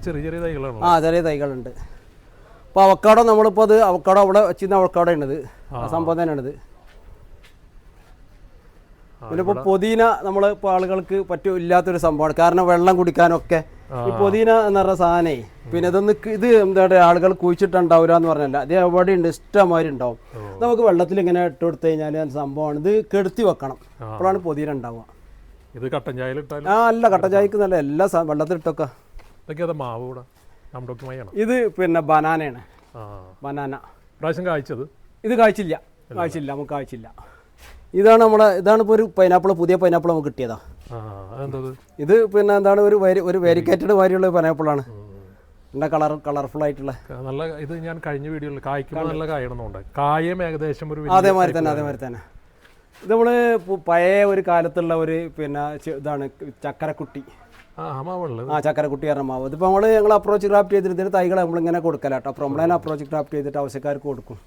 ചെറിയ തൈകളുണ്ട്. ഇപ്പോൾ അവക്കാടോ നമ്മളിപ്പോൾ അത് അവക്കാടോ അവിടെ വെച്ചിരുന്ന അവക്കാടോ ആണിത്. ആ സംഭവം തന്നെയാണിത്. പിന്നെ ഇപ്പോൾ പുതിന നമ്മളിപ്പോൾ ആളുകൾക്ക് ഇല്ലാത്തൊരു സംഭവമാണ്. കാരണം വെള്ളം കുടിക്കാനൊക്കെ ഈ പുതിന എന്ന് പറഞ്ഞ സാധനേ പിന്നെ ഇത് എന്താ പറയുക, ആളുകൾ കുഴിച്ചിട്ടുണ്ടാവില്ല എന്ന് പറഞ്ഞല്ല. അത് എവിടെ ഉണ്ട്, ഇഷ്ടംമാതിരി ഉണ്ടാവും. നമുക്ക് വെള്ളത്തിൽ ഇങ്ങനെ ഇട്ട് കൊടുത്തു കഴിഞ്ഞാൽ സംഭവമാണ്. ഇത് കെടുത്തി വെക്കണം, അപ്പോഴാണ് പുതിന ഉണ്ടാവുക. ഇത് കട്ടൻ ചായ അല്ല, കട്ടൻ ചായക്ക് നല്ല എല്ലാ വെള്ളത്തിലിട്ടൊക്കെ. ഇത് പിന്നെ ബനാനയാണ്. ബനാന പ്രാവശ്യം കായ്ച്ചത്. ഇത് കായ്ച്ചില്ല, നമുക്ക് കായ്ച്ചില്ല. ഇതാണ് ഇപ്പോൾ ഒരു പൈനാപ്പിൾ, പുതിയ പൈനാപ്പിൾ നമുക്ക് കിട്ടിയതാ. ഇത് പിന്നെ എന്താണ് ഒരു വെരിക്കേറ്റഡ് മാതിരിയുള്ള പൈനാപ്പിളാണ്. നല്ല കളർഫുൾ ആയിട്ടുള്ള നല്ല. ഇത് ഞാൻ കഴിഞ്ഞ വീഡിയോയിൽ കായ്ക്കുമ്പോൾ നല്ല കായണമെന്നുണ്ട്. കായം ഏകദേശം ഒരു അതേമാതിരി തന്നെ. ഇത് നമ്മള് പഴയ ഒരു കാലത്തുള്ള ഒരു പിന്നെ ഇതാണ് ചക്കരക്കുട്ടി. ചക്കരക്കുട്ടി പറഞ്ഞ മാവ്. ഇതിപ്പോൾ ഞങ്ങൾ അപ്രോച്ച് ക്രാഫ്റ്റ് ചെയ്തിട്ട് തൈകൾ നമ്മളിങ്ങനെ കൊടുക്കലാട്ടോ. അപ്പോൾ നമ്മളതിനെ അപ്രോച്ച് ക്രാഫ്റ്റ് ചെയ്തിട്ട് ആവശ്യക്കാർക്ക് കൊടുക്കും.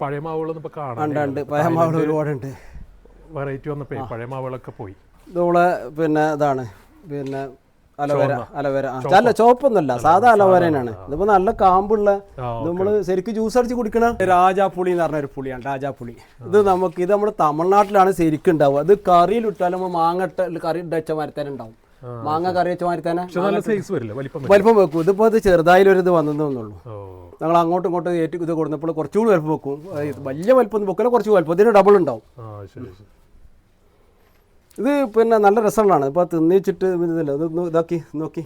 പഴയ മാവുകളൊന്നും ഇപ്പോൾ കാണാൻ ഉണ്ട്. പഴയ മാവുകൾ ഒരുപാടുണ്ട്. വെറൈറ്റി വന്നപ്പോൾ പഴയ മാവുകളൊക്കെ പോയി. നമ്മളെ പിന്നെ ഇതാണ് പിന്നെ അലവേര. അല്ല, ചോപ്പൊന്നുമല്ല, സാധാ അലവേരനാണ്. ഇതിപ്പോ നല്ല കാമ്പുള്ള, നമ്മള് ശരിക്കും ജ്യൂസ് അടിച്ച് കുടിക്കണ രാജാപ്പുളി എന്ന് പറഞ്ഞ ഒരു പുളിയാണ്. രാജാപ്പുളി. ഇത് നമ്മൾ തമിഴ്നാട്ടിലാണ് ശരിക്കും ഉണ്ടാവുക. ഇത് കറിയിൽ ഇട്ടാലും നമ്മൾ കറി ഇട്ട മാതിരി ഉണ്ടാവും. മാങ്ങ കറി വെച്ച മാതിരി തന്നെ വലിപ്പം വെക്കും. ഇതിപ്പോ ഇത് ചെറുതായാലൊരു ഇത് വന്നതെന്നുള്ളൂ. ഞങ്ങൾ അങ്ങോട്ടും ഇങ്ങോട്ടും ഇത് കൊടുന്നപ്പോൾ കുറച്ചുകൂടി വലിപ്പം വെക്കും. വലിയ വലിപ്പം വെക്കില്ല, കുറച്ച് വലിപ്പം. ഇതിന് ഡബിൾ ഉണ്ടാവും. ഇത് പിന്നെ നല്ല രസമുള്ളതാണ്. ഇപ്പോൾ തിന്നിച്ചിട്ട് ഇതില്ല, ഇത് ഇതാക്കി നോക്കി.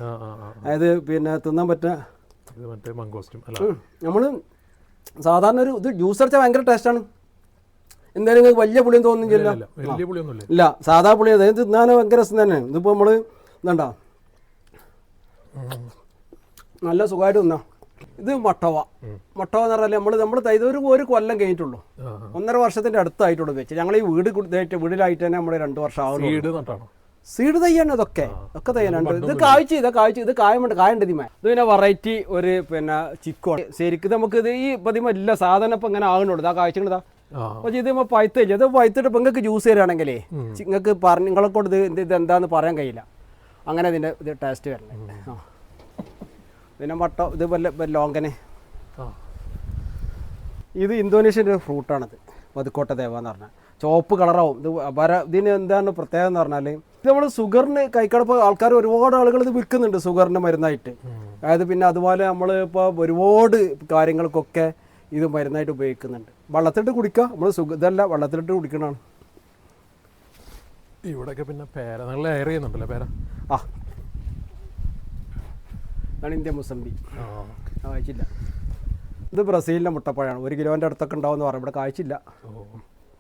അതായത് പിന്നെ തിന്നാൻ പറ്റുക. നമ്മൾ സാധാരണ ഇത് ജ്യൂസ് അടിച്ചാൽ ഭയങ്കര ടേസ്റ്റാണ്. എന്തായാലും നിങ്ങൾക്ക് വലിയ പുളിയും തോന്നുന്നില്ല. ഇല്ല, സാധാ പുളി. അതായത് തിന്നാൻ ഭയങ്കര രസം തന്നെയാണ്. ഇതിപ്പോൾ നമ്മൾ ഇതുണ്ടോ നല്ല സുഖമായിട്ട് തിന്നാം. ഇത് മൊട്ടവ എന്ന് പറഞ്ഞാൽ നമ്മൾ ഒരു കൊല്ലം കഴിഞ്ഞിട്ടുള്ളൂ. 1.5 വർഷത്തിന്റെ അടുത്തായിട്ടുള്ളൂ വെച്ച്. ഞങ്ങൾ ഈ വീടിലായിട്ട് തന്നെ നമ്മൾ 2 വർഷം ആവുന്നു. സീഡ് തയ്യാണ് ഇതൊക്കെ തയ്യാനുണ്ട്. ഇത് ഇത് കായുണ്ട് ഇതിമേ. ഇത് പിന്നെ വെറൈറ്റി ഒരു പിന്നെ ചിക്കോണ്. ശരിക്കും നമുക്ക് ഇത് ഈ പതിമ ഇല്ല സാധനം ഇപ്പം ഇങ്ങനെ ആകുന്നുള്ളൂ. ഇതാ കാഴ്ചകളാ. അപ്പോൾ ഇത് പഴുത്തില്ല. ഇത് പഴുത്തിട്ട് ഇപ്പം നിങ്ങൾക്ക് ജ്യൂസ് തരാണെങ്കിലേ നിങ്ങൾക്ക് നിങ്ങളെ കൊണ്ട് ഇത് എന്താന്ന് പറയാൻ കഴിയില്ല. അങ്ങനെ ഇതിൻ്റെ ഇത് ടേസ്റ്റ് വരണേ. പിന്നെ ഇത് ലോങ്കന്. ഇത് ഇന്തോനേഷ്യൻ്റെ ഒരു ഫ്രൂട്ടാണിത്. മധുക്കോട്ട ദേവ എന്ന് പറഞ്ഞാൽ ചുവപ്പ് കളറാവും. ഇതിന് എന്താണ് പ്രത്യേകത എന്ന് പറഞ്ഞാൽ ഇത് നമ്മൾ ഷുഗറിന് കഴിക്കണപ്പോൾ ഒരുപാട് ആളുകൾ ഇത് വിൽക്കുന്നുണ്ട് ഷുഗറിൻ്റെ മരുന്നായിട്ട്. അതായത് പിന്നെ അതുപോലെ നമ്മൾ ഇപ്പോൾ ഒരുപാട് കാര്യങ്ങൾക്കൊക്കെ ഇത് മരുന്നായിട്ട് ഉപയോഗിക്കുന്നുണ്ട്. വെള്ളത്തിലിട്ട് കുടിക്കുക. നമ്മൾ ഇതല്ല, വെള്ളത്തിലിട്ട് കുടിക്കണതാണ്. ഇവിടെയൊക്കെ പിന്നെ പേര നല്ല എയർ ചെയ്യുന്നുണ്ടല്ലോ പേര. ഇതാണ് ഇന്ത്യൻ മുസംബി. കായ്ച്ചില്ല. ഇത് ബ്രസീലിൻ്റെ മുട്ടപ്പഴമാണ്. 1 കിലോൻ്റെ അടുത്തൊക്കെ ഉണ്ടാവുമെന്ന് പറഞ്ഞു. ഇവിടെ കായ്ച്ചില്ല.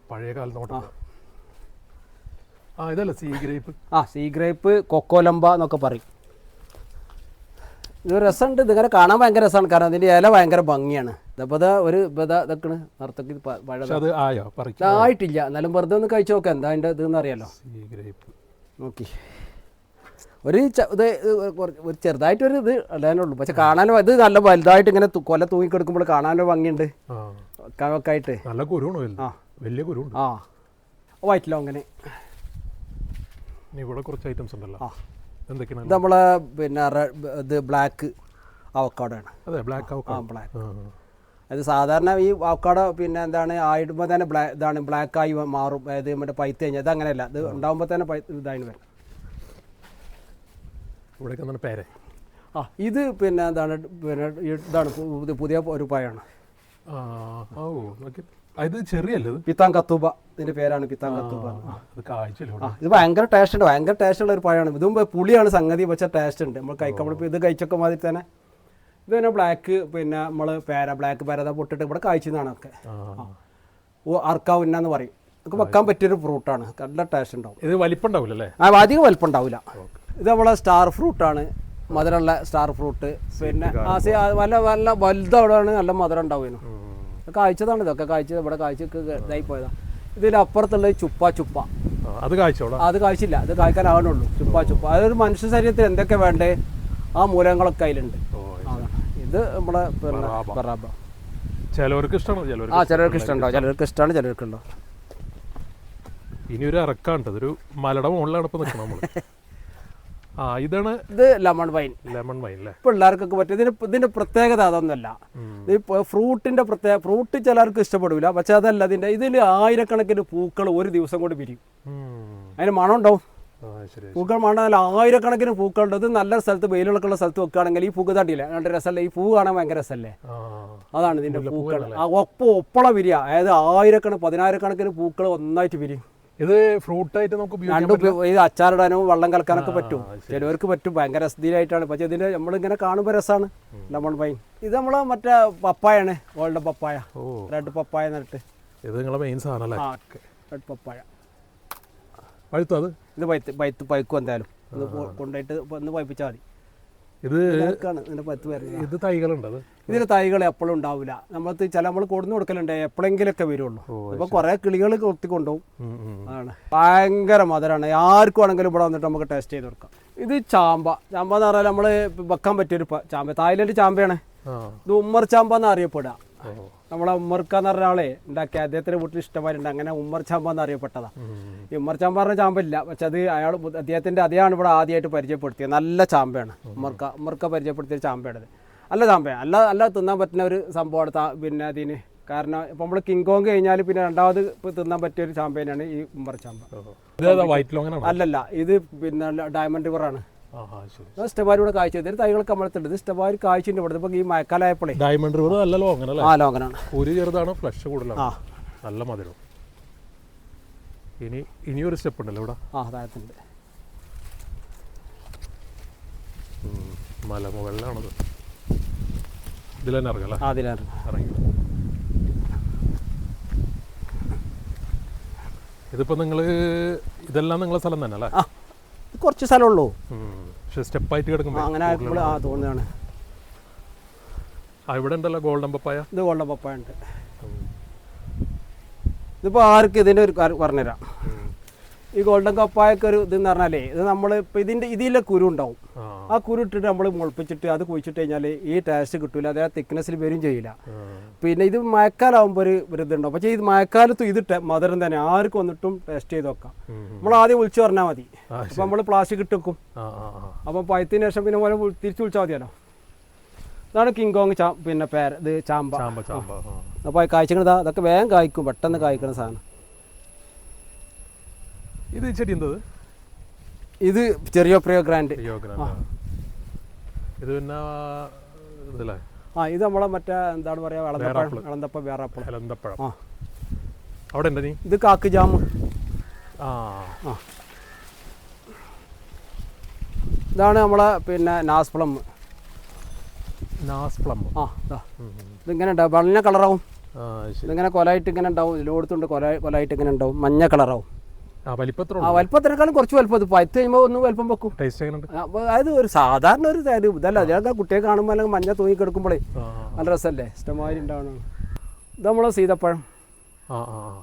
പഴയ കാലത്ത്. ഇതല്ല സീ ഗ്രേപ്പ് കൊക്കോലമ്പ എന്നൊക്കെ പറയും. ഇത് രസമുണ്ട്. ഇതിങ്ങനെ കാണാൻ ഭയങ്കര രസമാണ്. കാരണം അതിൻ്റെ ഇല ഭയങ്കര ഭംഗിയാണ്. ഇതിപ്പോൾ ഇതൊക്കെ നർത്തക്ക് ആയിട്ടില്ല. എന്നാലും വെറുതെ ഒന്ന് കഴിച്ചു നോക്കാം എന്താ അതിൻ്റെ ഇതെന്ന് അറിയാലോ. നോക്കി ഒരു ചെറുതായിട്ടൊരു ഇത് അല്ലാനുള്ളൂ. പക്ഷെ കാണാനും ഇത് നല്ല വലുതായിട്ട് ഇങ്ങനെ കൊല തൂങ്ങിക്കെടുക്കുമ്പോൾ കാണാനോ ഭംഗിയുണ്ട്. ഒക്കെ ആയിട്ട് നല്ല കുരുവാണ്. വലിയ കുരുണ്ട്. വൈറ്റ് ലോങ്ങനെ. ഇവിടെ കുറച്ച് ഐറ്റംസ് ഉണ്ടല്ലോ. എന്തൊക്കെയാണ്? ഇത് നമ്മളെ പിന്നെ ഇത് ബ്ലാക്ക് അവക്കാഡോ ആണ്. അതെ, ബ്ലാക്ക്. അത് സാധാരണ ഈ അവക്കാഡോ പിന്നെ എന്താണ് ആയിടുമ്പോൾ തന്നെ ഇതാണ് ബ്ലാക്കായി മാറും. അതായത് മറ്റേ പൈത്ത് കഴിഞ്ഞാൽ ഇത് അങ്ങനെയല്ല. ഇത് ഉണ്ടാകുമ്പോൾ തന്നെ ഇതായി വരും. ഇവിടെ പേര് ഇത് പിന്നെ എന്താണ് പിന്നെ ഇതാണ് പുതിയ ഒരു പഴമാണ്. ഇത് ചെറിയല്ലേ? പിത്താൻ കത്തൂബ ഇതിന്റെ പേരാണ്. പിത്താൻ കത്തൂബ. ഇത് ഭയങ്കര ടേസ്റ്റ് ഉണ്ട്. ഭയങ്കര ടേസ്റ്റ് ഉള്ള ഒരു പഴമാണ്. ഇതും പുളിയാണ് സംഗതി, പക്ഷേ ടേസ്റ്റ് ഉണ്ട്. നമ്മൾ കഴിക്കുമ്പോൾ ഇത് കഴിച്ചൊക്കെ മാതിരി തന്നെ. ഇത് പിന്നെ ബ്ലാക്ക് പിന്നെ നമ്മൾ ബ്ലാക്ക് പേര പൊട്ടിട്ട് ഇവിടെ കായ്ച്ചതാണ് ഒക്കെ. അർക്കാവുന്ന എന്ന് പറയും. നമുക്ക് വെക്കാൻ പറ്റിയൊരു ഫ്രൂട്ടാണ്, നല്ല ടേസ്റ്റ് ഉണ്ടാവും. ഇത് വലിപ്പം ഉണ്ടാവില്ലല്ലേ? അധികം വലിപ്പം ഉണ്ടാവില്ല. ഇത് നമ്മളെ സ്റ്റാർ ഫ്രൂട്ടാണ്, മധുരമുള്ള സ്റ്റാർ ഫ്രൂട്ട്. പിന്നെ നല്ല നല്ല വലുതവിടെയാണ്, നല്ല മധുരം ഉണ്ടാവുന്നു. കായ്ച്ചതാണ് ഇതൊക്കെ, ഇവിടെ കായ്ച്ചൊക്കെ ഇതായി പോയതാണ്. ഇതിലപ്പുറത്തുള്ളത് ചുപ്പ. അത് കായ്ച്ചോളാം? അത് കായ്ച്ചില്ല, അത് കായ്ക്കാനാവണുള്ളൂ. ചുപ്പ അതൊരു മനുഷ്യ ശരീരത്തിൽ എന്തൊക്കെ വേണ്ടേ ആ മൂലങ്ങളൊക്കെ അതിലുണ്ട്. ഇത് നമ്മുടെ ബറാബ. ചിലവർക്ക് ഇഷ്ടമാണ്, ചിലർക്ക് ഇഷ്ടമുണ്ടാവും, ചിലർക്ക് ഇഷ്ടമാണ്, ചിലർക്ക് ഉണ്ടാവും. ഇനി ഒരു ഇറക്കാണ്ട്, ഇതൊരു മലയുടെ മുകളിലാണ് ഇപ്പൊ നിൽക്കണം നമ്മള്. ഇതാണ് ഇത് ലെമൺ വൈൻ അല്ലേ? പിള്ളേർക്കൊക്കെ പറ്റും. ഇതിന്റെ പ്രത്യേകത അതൊന്നുമല്ല. ഫ്രൂട്ടിന്റെ ഫ്രൂട്ട് ചിലർക്ക് ഇഷ്ടപ്പെടില്ല, പക്ഷെ അതല്ല, ഇതിൽ ആയിരക്കണക്കിന് പൂക്കൾ ഒരു ദിവസം കൊണ്ട് പിരിയും. അതിന് മണം ഉണ്ടാവും, പൂക്കൾ മണം. നല്ല ആയിരക്കണക്കിന് പൂക്കളുണ്ട്. ഇത് നല്ല സ്ഥലത്ത് വെയിലുള്ളൊക്കെയുള്ള സ്ഥലത്ത് വെക്കുകയാണെങ്കിൽ ഈ പൂക്ക് തട്ടിയില്ല, രണ്ട് രസമല്ലേ, ഈ പൂ കാണാൻ ഭയങ്കര രസമല്ലേ. അതാണ് ഇതിന്റെ പൂക്കൾ. ഒപ്പള വിരിയ, അതായത് പതിനായിരക്കണക്കിന് പൂക്കൾ ഒന്നായിട്ട് വിരിയും. ഇത് ഫ്രൂട്ടായിട്ട് നമുക്ക് ഇത് അച്ചാറിടാനും വെള്ളം കലക്കാനൊക്കെ പറ്റും, ചിലവർക്ക് പറ്റും. ഭയങ്കര രസത്തിലായിട്ടാണ്, പക്ഷെ ഇതിന്റെ നമ്മളിങ്ങനെ കാണുമ്പോൾ രസമാണ്. ലെമൺ വൈൻ ഇത് നമ്മളെ മറ്റേ പപ്പായാണ്, ഗോൾഡൻ പപ്പായ, റെഡ് പപ്പായ എന്നിട്ട്. ഇത് നിങ്ങളെ മെയിൻ സാധനം, റെഡ് പപ്പായ. പഴുത്തത് ഇത് പഴുക്കും എന്തായാലും, കൊണ്ടുപോയിട്ട് ഒന്ന് പഴിപ്പിച്ചാൽ മതി. ഇത് തൈകളുണ്ട്, ഇതിന് തൈകൾ എപ്പോഴും ഉണ്ടാവില്ല. നമ്മൾ കൊടുന്നു കൊടുക്കലുണ്ട്, എപ്പോഴെങ്കിലൊക്കെ വരുള്ളൂ. ഇപ്പൊ കുറെ കിളികൾ കൊത്തിക്കൊണ്ടുപോകും. അതാണ് ഭയങ്കര മധുരമാണ്. ആർക്കും ആണെങ്കിലും ഇവിടെ വന്നിട്ട് നമുക്ക് ടേസ്റ്റ് ചെയ്ത് കൊടുക്കാം. ഇത് ചാമ്പ എന്ന് പറഞ്ഞാൽ നമ്മള് വെക്കാൻ പറ്റിയൊരു ചാമ്പ, തായ്ലൻഡ് ചാമ്പയാണ്. ഇത് ഉമ്മർ ചാമ്പ എന്ന് അറിയപ്പെടുക. നമ്മളെ ഉമ്മർക്ക എന്ന് പറഞ്ഞ ആളെ ഉണ്ടാക്കി, അദ്ദേഹത്തിന്റെ വീട്ടിൽ ഇഷ്ടമാരുണ്ട്, അങ്ങനെ ഉമ്മർ ചാമ്പ എന്ന് അറിയപ്പെട്ടതാ. ഈ ഉമ്മർ ചാമ്പ പറഞ്ഞ ചാമ്പയില്ല, പക്ഷെ അത് അദ്ദേഹത്തിന്റെ അതെയാണ് ഇവിടെ ആദ്യമായിട്ട് പരിചയപ്പെടുത്തിയത്. നല്ല ചാമ്പയാണ് ഉമ്മർക്ക പരിചയപ്പെടുത്തിയ ചാമ്പയാണത്. നല്ല ചാമ്പയാണ്, അല്ല തിന്നാൻ പറ്റുന്ന ഒരു സംഭവമാണ്. പിന്നെ അതിന് കാരണം ഇപ്പൊ നമ്മള് കിങ് കോങ് കഴിഞ്ഞാൽ പിന്നെ രണ്ടാമത് തിന്നാൻ പറ്റിയ ഒരു ചാമ്പയിനാണ് ഈ ഉമ്മർ ചാമ്പ. അല്ലല്ല, ഇത് പിന്നെ ഡയമണ്ട് റിവറാണ്. ഇഷ്ടമാരിവിടെ കാഴ്ച തൈകളൊക്കെ നമ്മളെത്തുണ്ട്. ഇത് ഇഷ്ടമാരി കാഴ്ചയുണ്ട് ഇവിടെ. ഇപ്പൊ ഈ മഴക്കാലായപ്പോഴേ ഡയമണ്ട് റിവർ നല്ല ലോങ്ങനാണ്, ഒരു ചെറുതാണ്, ഫ്ലഷ് കൂടുതലാണ്, നല്ല മധുരം. ഇനിയൊരു സ്റ്റെപ്പ് ഉണ്ടല്ലോ ഇവിടെ, താഴത്തുണ്ട്. മലമുകളിലാണത്. ഇതിൽ തന്നെ ഇറങ്ങാം, ഇറങ്ങി. ഇതിപ്പോ ഇതെല്ലാം നിങ്ങളെ സ്ഥലം തന്നെ അല്ലേ? കുറച്ച് സ്ഥലമുള്ളൂ, പക്ഷെ സ്റ്റെപ്പായിട്ട് കിടക്കുമ്പോൾ അങ്ങനെ തോന്നുകയാണ്. ഇവിടെ ഉണ്ടല്ലോ ഗോൾഡൻ പപ്പായ. ഇത് ഗോൾഡൻ പപ്പായ ഉണ്ട്. ഇതിപ്പോൾ ആർക്ക് ഇതിൻ്റെ ഒരു പറഞ്ഞുതരാം. ഈ ഗോൾഡൻ പപ്പായൊക്കെ ഒരു ഇതെന്ന് പറഞ്ഞാലേ, ഇത് നമ്മൾ ഇപ്പം ഇതിലെ കുരു ഉണ്ടാവും. ആ കുരു ഇട്ടിട്ട് നമ്മൾ മുളപ്പിച്ചിട്ട് അത് കുഴിച്ചിട്ട് കഴിഞ്ഞാൽ ഈ ടേസ്റ്റ് കിട്ടില്ല, അതേ തിക്നെസ്സിൽ വരും ചെയ്യില്ല. പിന്നെ ഇത് മഴക്കാലാവുമ്പോൾ ഒരു ഇതുണ്ടാവും. പക്ഷേ ഇത് മഴക്കാലത്തും ഇത് മധുരം തന്നെ, ആർക്കും വന്നിട്ടും ടേസ്റ്റ് ചെയ്ത് നോക്കാം. നമ്മൾ ആദ്യം വിളിച്ചു പറഞ്ഞാൽ മതി. അപ്പം നമ്മൾ പ്ലാസ്റ്റിക് ഇട്ട് വെക്കും. അപ്പം പഴുത്തിന് ശേഷം പിന്നെ പോലെ തിരിച്ചു വിളിച്ചാൽ മതിയല്ലോ. ഇതാണ് കിങ് കോങ് പിന്നെ ഇത് ചാമ്പ. അപ്പോൾ കായ്ച്ചിക്കണതാ, അതൊക്കെ വേഗം കായ്ക്കും, പെട്ടെന്ന് കായ്ക്കുന്ന സാധനം. ഇത് ചെടി എന്തത്? ഇത് ചെറിയ ഗ്രാൻഡ്. ഇത് പിന്നെ ഇത് നമ്മളെ മറ്റേ എന്താണ് പറയാ, ഇളന്തപ്പഴം, വേറാപ്പഴം. അവിടെ ഉണ്ട്. ഇത് കാക്ക് ജാമ്. ഇതാണ് നമ്മളെ പിന്നെ നാസ്പ്ലം. ഇതിങ്ങനെ ഉണ്ടാവും, മഞ്ഞ കളറാവും. ഇതിങ്ങനെ കൊലായിട്ട് ഇങ്ങനെ ഉണ്ടാവും, ഇതിലോടത്തുണ്ട് കൊലായിട്ട് ഇങ്ങനെ ഉണ്ടാവും, മഞ്ഞ കളറാവും. വലിപ്പത്തിനേക്കാളും കുറച്ച് വലിപ്പം. പഴുത്ത് കഴിയുമ്പോൾ ഒന്ന് വലിപ്പം വെക്കും. അതായത് ഒരു സാധാരണ ഒരു ഇതല്ല, അതിനൊക്കെ കുട്ടിയെ കാണുമ്പോൾ അല്ലെങ്കിൽ മഞ്ഞ തൂങ്ങി കിടക്കുമ്പോഴേ നല്ല രസമല്ലേ, ഇഷ്ടമാതിരി ഉണ്ടാവണം. ഇത് നമ്മളെ സീതപ്പഴം,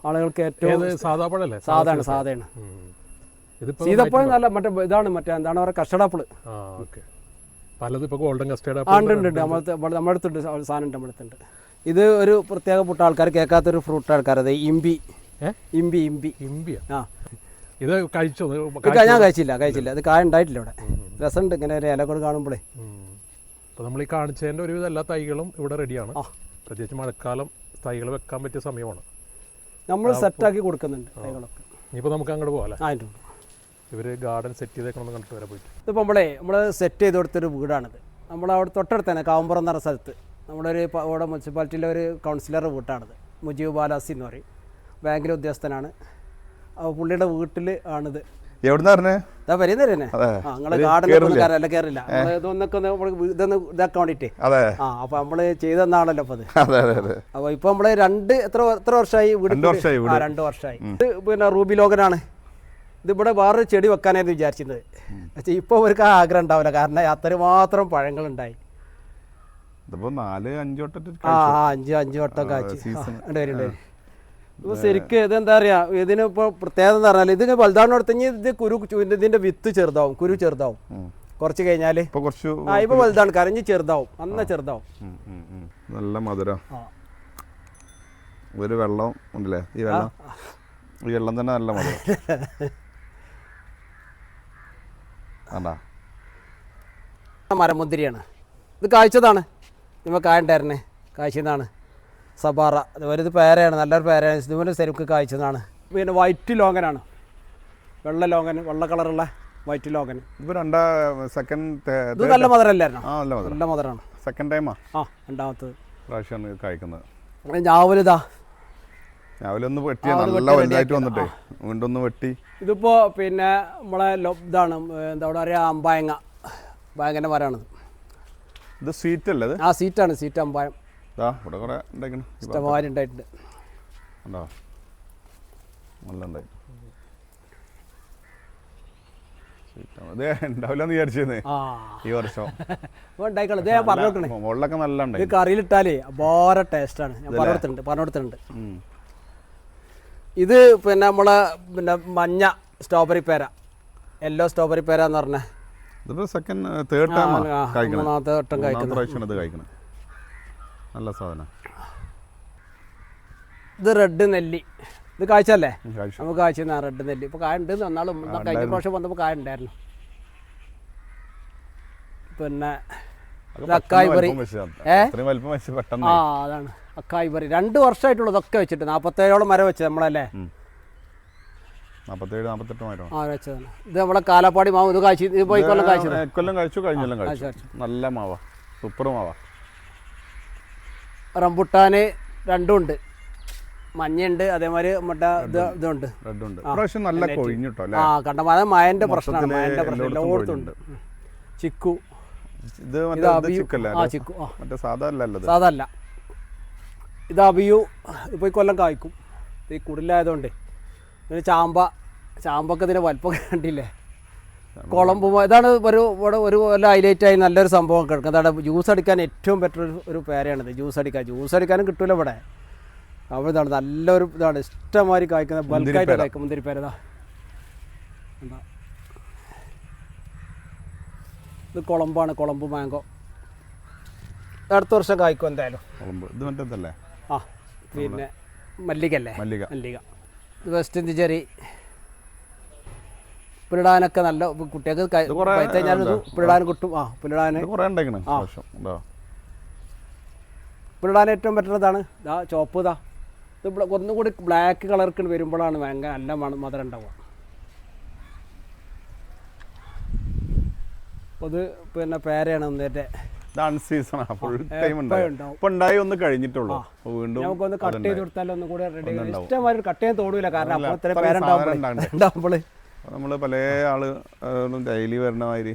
ആളുകൾക്ക് ഏറ്റവും സാധാരണ. സീതപ്പഴം നല്ല മറ്റേ ഇതാണ്, മറ്റേ എന്താണ് പറയുക, കസ്റ്റർഡ് ഉണ്ട്. നമ്മുടെ അടുത്തുണ്ട് സാധനം, നമ്മുടെ അടുത്തുണ്ട്. ഇത് ഒരു പ്രത്യേക പുട്ട ആൾക്കാർ കേൾക്കാത്തൊരു ഫ്രൂട്ട് ആൾക്കാർ, അത് ഇമ്പി. ഇത് കഴിച്ചോ? ഞാൻ കഴിച്ചില്ല. ഇത് കായ ഉണ്ടായിട്ടില്ല ഇവിടെ. രസമുണ്ട് ഇങ്ങനെ ഒരു ഇലകൾ കാണുമ്പോഴേ. അപ്പോൾ നമ്മൾ ഈ കാണിച്ചതിൻ്റെ ഒരുവിധം എല്ലാ തൈകളും ഇവിടെ റെഡിയാണ്. പ്രത്യേകിച്ച് മഴക്കാലം തൈകൾ വെക്കാൻ പറ്റിയ സമയമാണ്. നമ്മൾ സെറ്റാക്കി കൊടുക്കുന്നുണ്ട് തൈകളൊക്കെ. ഇനിയിപ്പോൾ നമുക്ക് അങ്ങോട്ട് പോകാം. ഇവർ ഗാർഡൻ സെറ്റ് ചെയ്തേക്കണം കണ്ടിട്ട് വരെ പോയിട്ട്. ഇതിപ്പോൾ നമ്മൾ സെറ്റ് ചെയ്ത് കൊടുത്തൊരു വീടാണിത്. നമ്മളവിടെ തൊട്ടടുത്ത് തന്നെ കാവുമ്പുറം എന്ന് പറഞ്ഞ സ്ഥലത്ത് നമ്മുടെ ഇവിടെ മുനിസിപ്പാലിറ്റിയിലെ ഒരു കൗൺസിലറുടെ വീട്ടാണിത്. മുജീബ് ബാലാസി എന്ന് പറയും, ബാങ്കിലെ ഉദ്യോഗസ്ഥനാണ്. അപ്പോൾ പുള്ളിയുടെ വീട്ടിൽ ആണിത്. എവിടുന്ന പറഞ്ഞേ? ഇതാ വരുന്നത് തന്നെ. അതെ. നിങ്ങളെ ഗാർഡനിൽ കയറില്ല, ഇതൊന്നൊക്കെ ഇതൊന്ന് ഇതാക്കാൻ വേണ്ടിട്ടേ. അതെ. അപ്പൊ നമ്മള് ചെയ്തെന്നാണല്ലോ അപ്പൊ അത്. അതെ അതെ അതെ. അപ്പൊ ഇപ്പൊ നമ്മള് എത്ര വർഷമായി വീട്? 2 വർഷമായി. ഇത് പിന്നെ റൂബി ലോഗനാണ്. ഇത് ഇവിടെ വേറൊരു ചെടി വെക്കാനായിരുന്നു വിചാരിച്ചിരുന്നത്. പക്ഷെ ഇപ്പൊ അവർക്ക് ആ ആഗ്രഹം ഉണ്ടാവില്ല, കാരണം അത്രമാത്രം പഴങ്ങളുണ്ടായി. ഇതിപ്പോ 4-5 വട്ടം 5 വട്ടം കായ്ച്ചു. ഇപ്പൊ ശരിക്കും ഇതെന്താ പറയാ, ഇതിനിപ്പോ പ്രത്യേകത എന്ന് പറഞ്ഞാൽ ഇത് വലുതാണെടുത്തഞ്ഞ് ഇത് ഇതിന്റെ വിത്ത് ചെറുതാവും, കുരു ചെറുതാവും. കുറച്ച് കഴിഞ്ഞാല് ഇപ്പൊ വലുതാണ്, കരഞ്ഞ് ചെറുതാവും, നന്ന ചെറുതാവും. നല്ല മധുരം. ഒരു വെള്ളം ഉണ്ടല്ലേ, ഈ വെള്ളം തന്നെ നല്ല മധുരം. മരമുന്തിരിയാണ് ഇത്, കായ്ച്ചതാണ്. ഇവ കായുണ്ടായിരുന്നേ, കായ്ച്ചതാണ് സബാറ. അതുപോലെ ഇത് പേരയാണ്, നല്ലൊരു പേരയാണ്. ഇതുപോലെ ശരിക്ക് കായ്ച്ചതാണ്. പിന്നെ വൈറ്റ് ലോങ്ങനാണ്, വെള്ള ലോങ്ങൻ, വെള്ള കളറുള്ള വൈറ്റ് ലോങ്ങൻ. ഇത് നല്ല മധുരമല്ലായിരുന്നു? നല്ല മധുരമാണ്. സെക്കൻഡ് ടൈമാ? രണ്ടാമത്തത് പ്രാവശ്യമാണ് കഴിക്കുന്നത്. ഞാവലിതാ, രാവിലെ ഒന്ന് വെട്ടി നല്ല വലുതായിട്ട് വന്നിട്ടേ വീണ്ടും ഒന്ന് വെട്ടി. ഇതിപ്പോ പിന്നെ നമ്മളെ ഇതാണ് എന്താ പറയാ, അമ്പായങ്ങ, ഭയങ്കര മരമാണിത്. ഇത് സ്വീറ്റ് അല്ലേ? സീറ്റാണ്, സീറ്റ് അമ്പായം. ഇവിടെ കുറെ ഇഷ്ടംമാതിരി ഉണ്ടായിട്ടുണ്ട്. നല്ല ഉണ്ടായി. ഉണ്ടാവില്ലെന്ന് വിചാരിച്ചേ ഈ വർഷം. മുകളിലൊക്കെ നല്ല ഉണ്ട്. ഇത് കറിയിലിട്ടാലേ അപാര ടേസ്റ്റാണ്. ഞാൻ പറഞ്ഞെടുത്തിട്ടുണ്ട്. ഇത് പിന്നെ നമ്മളെ പിന്നെ മഞ്ഞ സ്ട്രോബെറി പേര, യെല്ലോ സ്ട്രോബെറി പേര എന്ന് പറഞ്ഞ മൂന്നാമത്തെ വട്ടം കഴിക്കുന്നത്. നല്ല സാധനം. ഇത് റെഡ് നെല്ലി, ഇത് കാഴ്ചല്ലേ? നമുക്ക് കാഴ്ച റെഡ് നെല്ലി. ഇപ്പൊ കായ ഉണ്ട്, എന്നാലും കഴിഞ്ഞ പ്രാവശ്യം വന്നപ്പോൾ കായ ഉണ്ടായിരുന്നു. പിന്നെ അക്കായിബറി, അതാണ് അക്കായിബറി. 2 വർഷമായിട്ടുള്ള ഇതൊക്കെ വെച്ചിട്ട് 47ഓളം മരം വെച്ചത് നമ്മളല്ലേ? 47-48 വെച്ചതാണ്. ഇത് നമ്മളെ കാലാപ്പാടി മാവ്. ഇത് കാഴ്ച ഇത് പോയി കൊല്ലം കഴിച്ചു, കഴിഞ്ഞെല്ലാം കഴിച്ചു. നല്ല മാവാ, സൂപ്പർ മാവാ. റംബുട്ടാന് 2 ഉണ്ട്, മഞ്ഞയുണ്ട്, അതേമാതിരി മറ്റേ ഇതുണ്ട്, നല്ല കൊഴിഞ്ഞിട്ടോ. കണ്ടമാന മയന്റെ പ്രശ്നമാണ്, മയന്റെ പ്രശ്നം എല്ലായിടത്തുണ്ട്. ചിക്കു, ചിക്കു സാധല്ല, ഇത് അബിയു. ഇപ്പോൾ ഈ കൊല്ലം കായ്ക്കും, ഈ കുടിലായതുകൊണ്ട്. പിന്നെ ചാമ്പൊക്കെ ഇതിൻ്റെ വലിപ്പമൊക്കെ കണ്ടില്ലേ? കുളമ്പ്. ഇതാണ് ഒരു ഹൈലൈറ്റായി നല്ലൊരു സംഭവം കിടക്കുന്നത്. അതാണ് ജ്യൂസ് അടിക്കാൻ ഏറ്റവും ബെറ്റർ ഒരു പേരയാണിത്. ജ്യൂസ് അടിക്കാനും കിട്ടൂല ഇവിടെ. അപ്പോൾ ഇതാണ് നല്ലൊരു ഇതാണ്, ഇഷ്ടംമാതിരി കായ്ക്കുന്ന, ബൾക്കായിട്ട് കായ്ക്കും മുന്തിരി പേരതാ. ഇത് കുളമ്പാണ്, കുളമ്പ് മാങ്കോ. അടുത്ത വർഷം കായ്ക്കും എന്തായാലും. പിന്നെ മല്ലികല്ലേ, മല്ലിക. ഇത് വെസ്റ്റ് ഇന്ത്യ ചെറി. പിടാനൊക്കെ നല്ല കുട്ടികൾക്ക് കഴിഞ്ഞാൽ പിടാൻ കിട്ടും. പിടാൻ ഏറ്റവും പറ്റുന്നതാണ് ചോപ്പ്. ഇത് ഒന്നുകൂടി ബ്ലാക്ക് കളർക്ക് വരുമ്പോഴാണ് ഭയങ്കര നല്ല മധുരം ഉണ്ടാവുക. അത് പിന്നെ പേരയാണ് ഒന്നേറ്റ ഒന്ന് കഴിഞ്ഞിട്ടുള്ളൂ. നമുക്കൊന്ന് കട്ട് ചെയ്ത് കൊടുത്താലും ഒന്നും കൂടെ റെഡി. ഇഷ്ടമാതിരി കട്ട് ചെയ്യാൻ തോന്നൂല, കാരണം അപ്പോൾ ഇത്ര പേരുണ്ടാവുമ്പോൾ നമ്മള് പല ആളും ഡെയിലി വരണ മാതിരി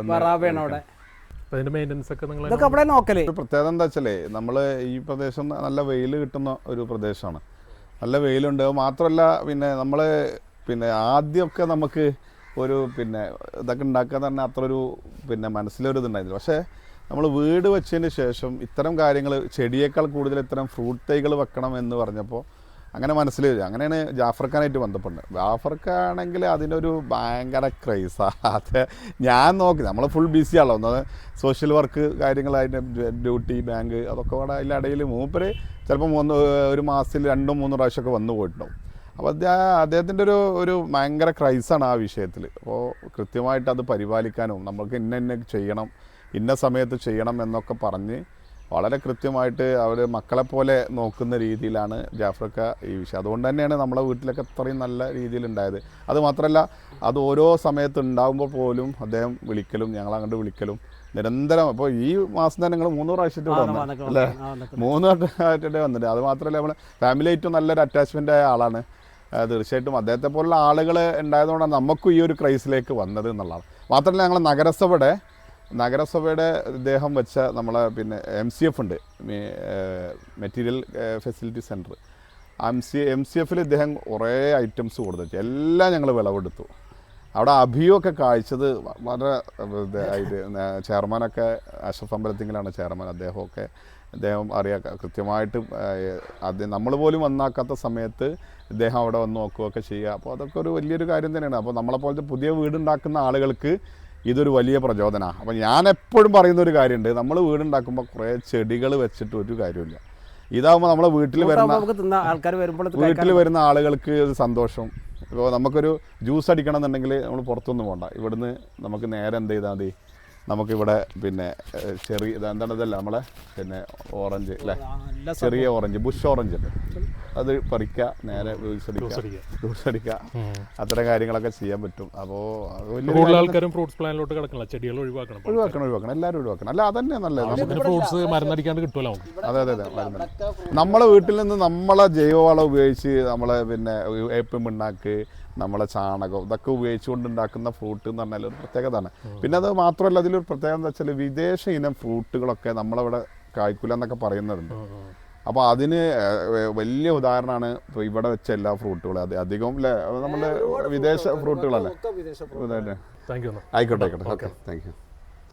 വറാബയാണ് അവിടെ. ഇതൊക്കെ അവിടെ നോക്കല്. പ്രത്യേകത എന്താ വെച്ചാലേ, നമ്മള് ഈ പ്രദേശം നല്ല വെയിൽ കിട്ടുന്ന ഒരു പ്രദേശമാണ്. നല്ല വെയിലുണ്ട്. മാത്രമല്ല പിന്നെ നമ്മള് ആദ്യമൊക്കെ നമുക്ക് ഇതൊക്കെ ഉണ്ടാക്കാൻ തന്നെ അത്ര ഒരു മനസ്സിലൊരു ഇതുണ്ടായിരുന്നില്ല. പക്ഷേ നമ്മൾ വീട് വെച്ചതിന് ശേഷം ഇത്തരം കാര്യങ്ങൾ, ചെടിയേക്കാൾ കൂടുതൽ ഇത്തരം ഫ്രൂട്ട് തൈകൾ വെക്കണം എന്ന് പറഞ്ഞപ്പോൾ അങ്ങനെ മനസ്സിൽ വരും. അങ്ങനെയാണ് ജാഫർ ഖാനായിട്ട് ബന്ധപ്പെടുന്നത്. ജാഫർ ഖാനാണെങ്കിൽ അതിനൊരു ഭയങ്കര ക്രൈസാണ്. അത് ഞാൻ നോക്കി, നമ്മൾ ഫുൾ ബിസിയാണല്ലോ. ഒന്നത് സോഷ്യൽ വർക്ക് കാര്യങ്ങൾ, അതിൻ്റെ ഡ്യൂട്ടി, ബാങ്ക്, അതൊക്കെ കൂടെ അതിലിടയിൽ മൂപ്പര് ചിലപ്പോൾ ഒരു മാസത്തിൽ 2-3 പ്രാവശ്യമൊക്കെ വന്നു പോയിട്ടുണ്ടാവും. അപ്പോൾ അദ്ദേഹത്തിൻ്റെ ഒരു ഭയങ്കര ക്രൈസാണ് ആ വിഷയത്തിൽ. അപ്പോൾ കൃത്യമായിട്ട് അത് പരിപാലിക്കാനും നമ്മൾക്ക് ഇന്ന ചെയ്യണം, ഇന്ന സമയത്ത് ചെയ്യണം എന്നൊക്കെ പറഞ്ഞ് വളരെ കൃത്യമായിട്ട് അവർ മക്കളെപ്പോലെ നോക്കുന്ന രീതിയിലാണ് ജാഫർക്ക ഈ വിഷയം. അതുകൊണ്ട് തന്നെയാണ് നമ്മളെ വീട്ടിലൊക്കെ അത്രയും നല്ല രീതിയിലുണ്ടായത്. അതുമാത്രമല്ല, അത് ഓരോ സമയത്ത് ഉണ്ടാകുമ്പോൾ പോലും അദ്ദേഹം വിളിക്കലും ഞങ്ങളങ്ങോട്ട് വിളിക്കലും നിരന്തരം. അപ്പോൾ ഈ മാസം തന്നെ ഞങ്ങൾ 3 പ്രാവശ്യത്തിൽ വന്നു അല്ലേ? 3 പ്രാവശ്യമായിട്ട് വന്നിട്ട്. അത് മാത്രമല്ല, നമ്മൾ ഫാമിലി ആയിട്ടും നല്ലൊരു അറ്റാച്ച്മെൻ്റ് ആയ ആളാണ്. തീർച്ചയായിട്ടും അദ്ദേഹത്തെ പോലുള്ള ആളുകൾ ഉണ്ടായതുകൊണ്ടാണ് നമുക്കും ഈ ഒരു ക്രൈസിലേക്ക് വന്നത് എന്നുള്ളതാണ്. മാത്രമല്ല ഞങ്ങൾ നഗരസഭയുടെ ഇദ്ദേഹം വെച്ച നമ്മളെ പിന്നെ MCF ഉണ്ട്, മെറ്റീരിയൽ ഫെസിലിറ്റി സെൻറ്റർ. MCFൽ ഇദ്ദേഹം കുറേ ഐറ്റംസ് കൊടുത്തു, എല്ലാം ഞങ്ങൾ വിളവെടുത്തു. അവിടെ അഭിയൊക്കെ കാഴ്ചത് വളരെ ഇത് ചെയർമാനൊക്കെ അഷ്റഫ് അമ്പലത്തിങ്കിലാണ് ചെയർമാൻ. അദ്ദേഹം അറിയാം കൃത്യമായിട്ട് അത് നമ്മൾ പോലും വന്നാക്കാത്ത സമയത്ത് ഇദ്ദേഹം അവിടെ വന്ന് നോക്കുകയൊക്കെ ചെയ്യുക. അപ്പോൾ അതൊക്കെ ഒരു വലിയൊരു കാര്യം തന്നെയാണ്. അപ്പോൾ നമ്മളെപ്പോലത്തെ പുതിയ വീടുണ്ടാക്കുന്ന ആളുകൾക്ക് ഇതൊരു വലിയ പ്രചോദനമാണ്. അപ്പോൾ ഞാൻ എപ്പോഴും പറയുന്നൊരു കാര്യമുണ്ട്, നമ്മൾ വീടുണ്ടാക്കുമ്പോൾ കുറേ ചെടികൾ വെച്ചിട്ട് ഒരു കാര്യമില്ല. ഇതാകുമ്പോൾ നമ്മളെ വീട്ടിൽ വരുന്ന ആളുകൾക്ക് ഒരു സന്തോഷം. ഇപ്പോൾ നമുക്കൊരു ജ്യൂസ് അടിക്കണം എന്നുണ്ടെങ്കിൽ നമ്മൾ പുറത്തൊന്നും പോകണ്ട, ഇവിടുന്ന് നമുക്ക് നേരെ എന്ത് ചെയ്താൽ മതി, നമുക്കിവിടെ പിന്നെ ചെറിയ എന്താണ് ഇതല്ല നമ്മളെ പിന്നെ ഓറഞ്ച് അല്ലേ, ചെറിയ ഓറഞ്ച്, ബുഷ് ഓറഞ്ച് ഉണ്ട്, അത് പറിക്കുക, നേരെ ജ്യൂസ് അടിക്കുക, അത്തരം കാര്യങ്ങളൊക്കെ ചെയ്യാൻ പറ്റും. അപ്പോൾ കൂടുതൽ ആൾക്കാരും ഫ്രൂട്ട്സ് പ്ലാനിലോട്ട് കിടക്കണം, ചെടികൾ ഒഴിവാക്കണം, എല്ലാവരും ഒഴിവാക്കണം. അല്ല അതന്നെ നല്ലത്, ഫ്രൂട്ട്സ് മരുന്നടിക്കാണ്ട് കിട്ടുമല്ലോ. അതെ നമ്മളെ വീട്ടിൽ നിന്ന് നമ്മളെ ജൈവവളം ഉപയോഗിച്ച് നമ്മളെ പിന്നെ വേപ്പിൻ പിണ്ണാക്ക്, നമ്മളെ ചാണകം ഇതൊക്കെ ഉപയോഗിച്ചുകൊണ്ട് ഉണ്ടാക്കുന്ന ഫ്രൂട്ട് എന്ന് പറഞ്ഞാൽ ഒരു പ്രത്യേകതയാണ്. പിന്നെ അത് മാത്രമല്ല, അതിലൊരു പ്രത്യേകത എന്താ വെച്ചാൽ വിദേശ ഇനം ഫ്രൂട്ടുകളൊക്കെ നമ്മളവിടെ കായ്ക്കൂല എന്നൊക്കെ പറയുന്നുണ്ട്. അപ്പോൾ അതിന് വലിയ ഉദാഹരണമാണ് ഇപ്പോൾ ഇവിടെ വെച്ച എല്ലാ ഫ്രൂട്ടുകളും. അത് അധികം നമ്മുടെ വിദേശ ഫ്രൂട്ടുകളല്ലേ. Thank you. ആയിക്കോട്ടെ ഓക്കെ താങ്ക് യു.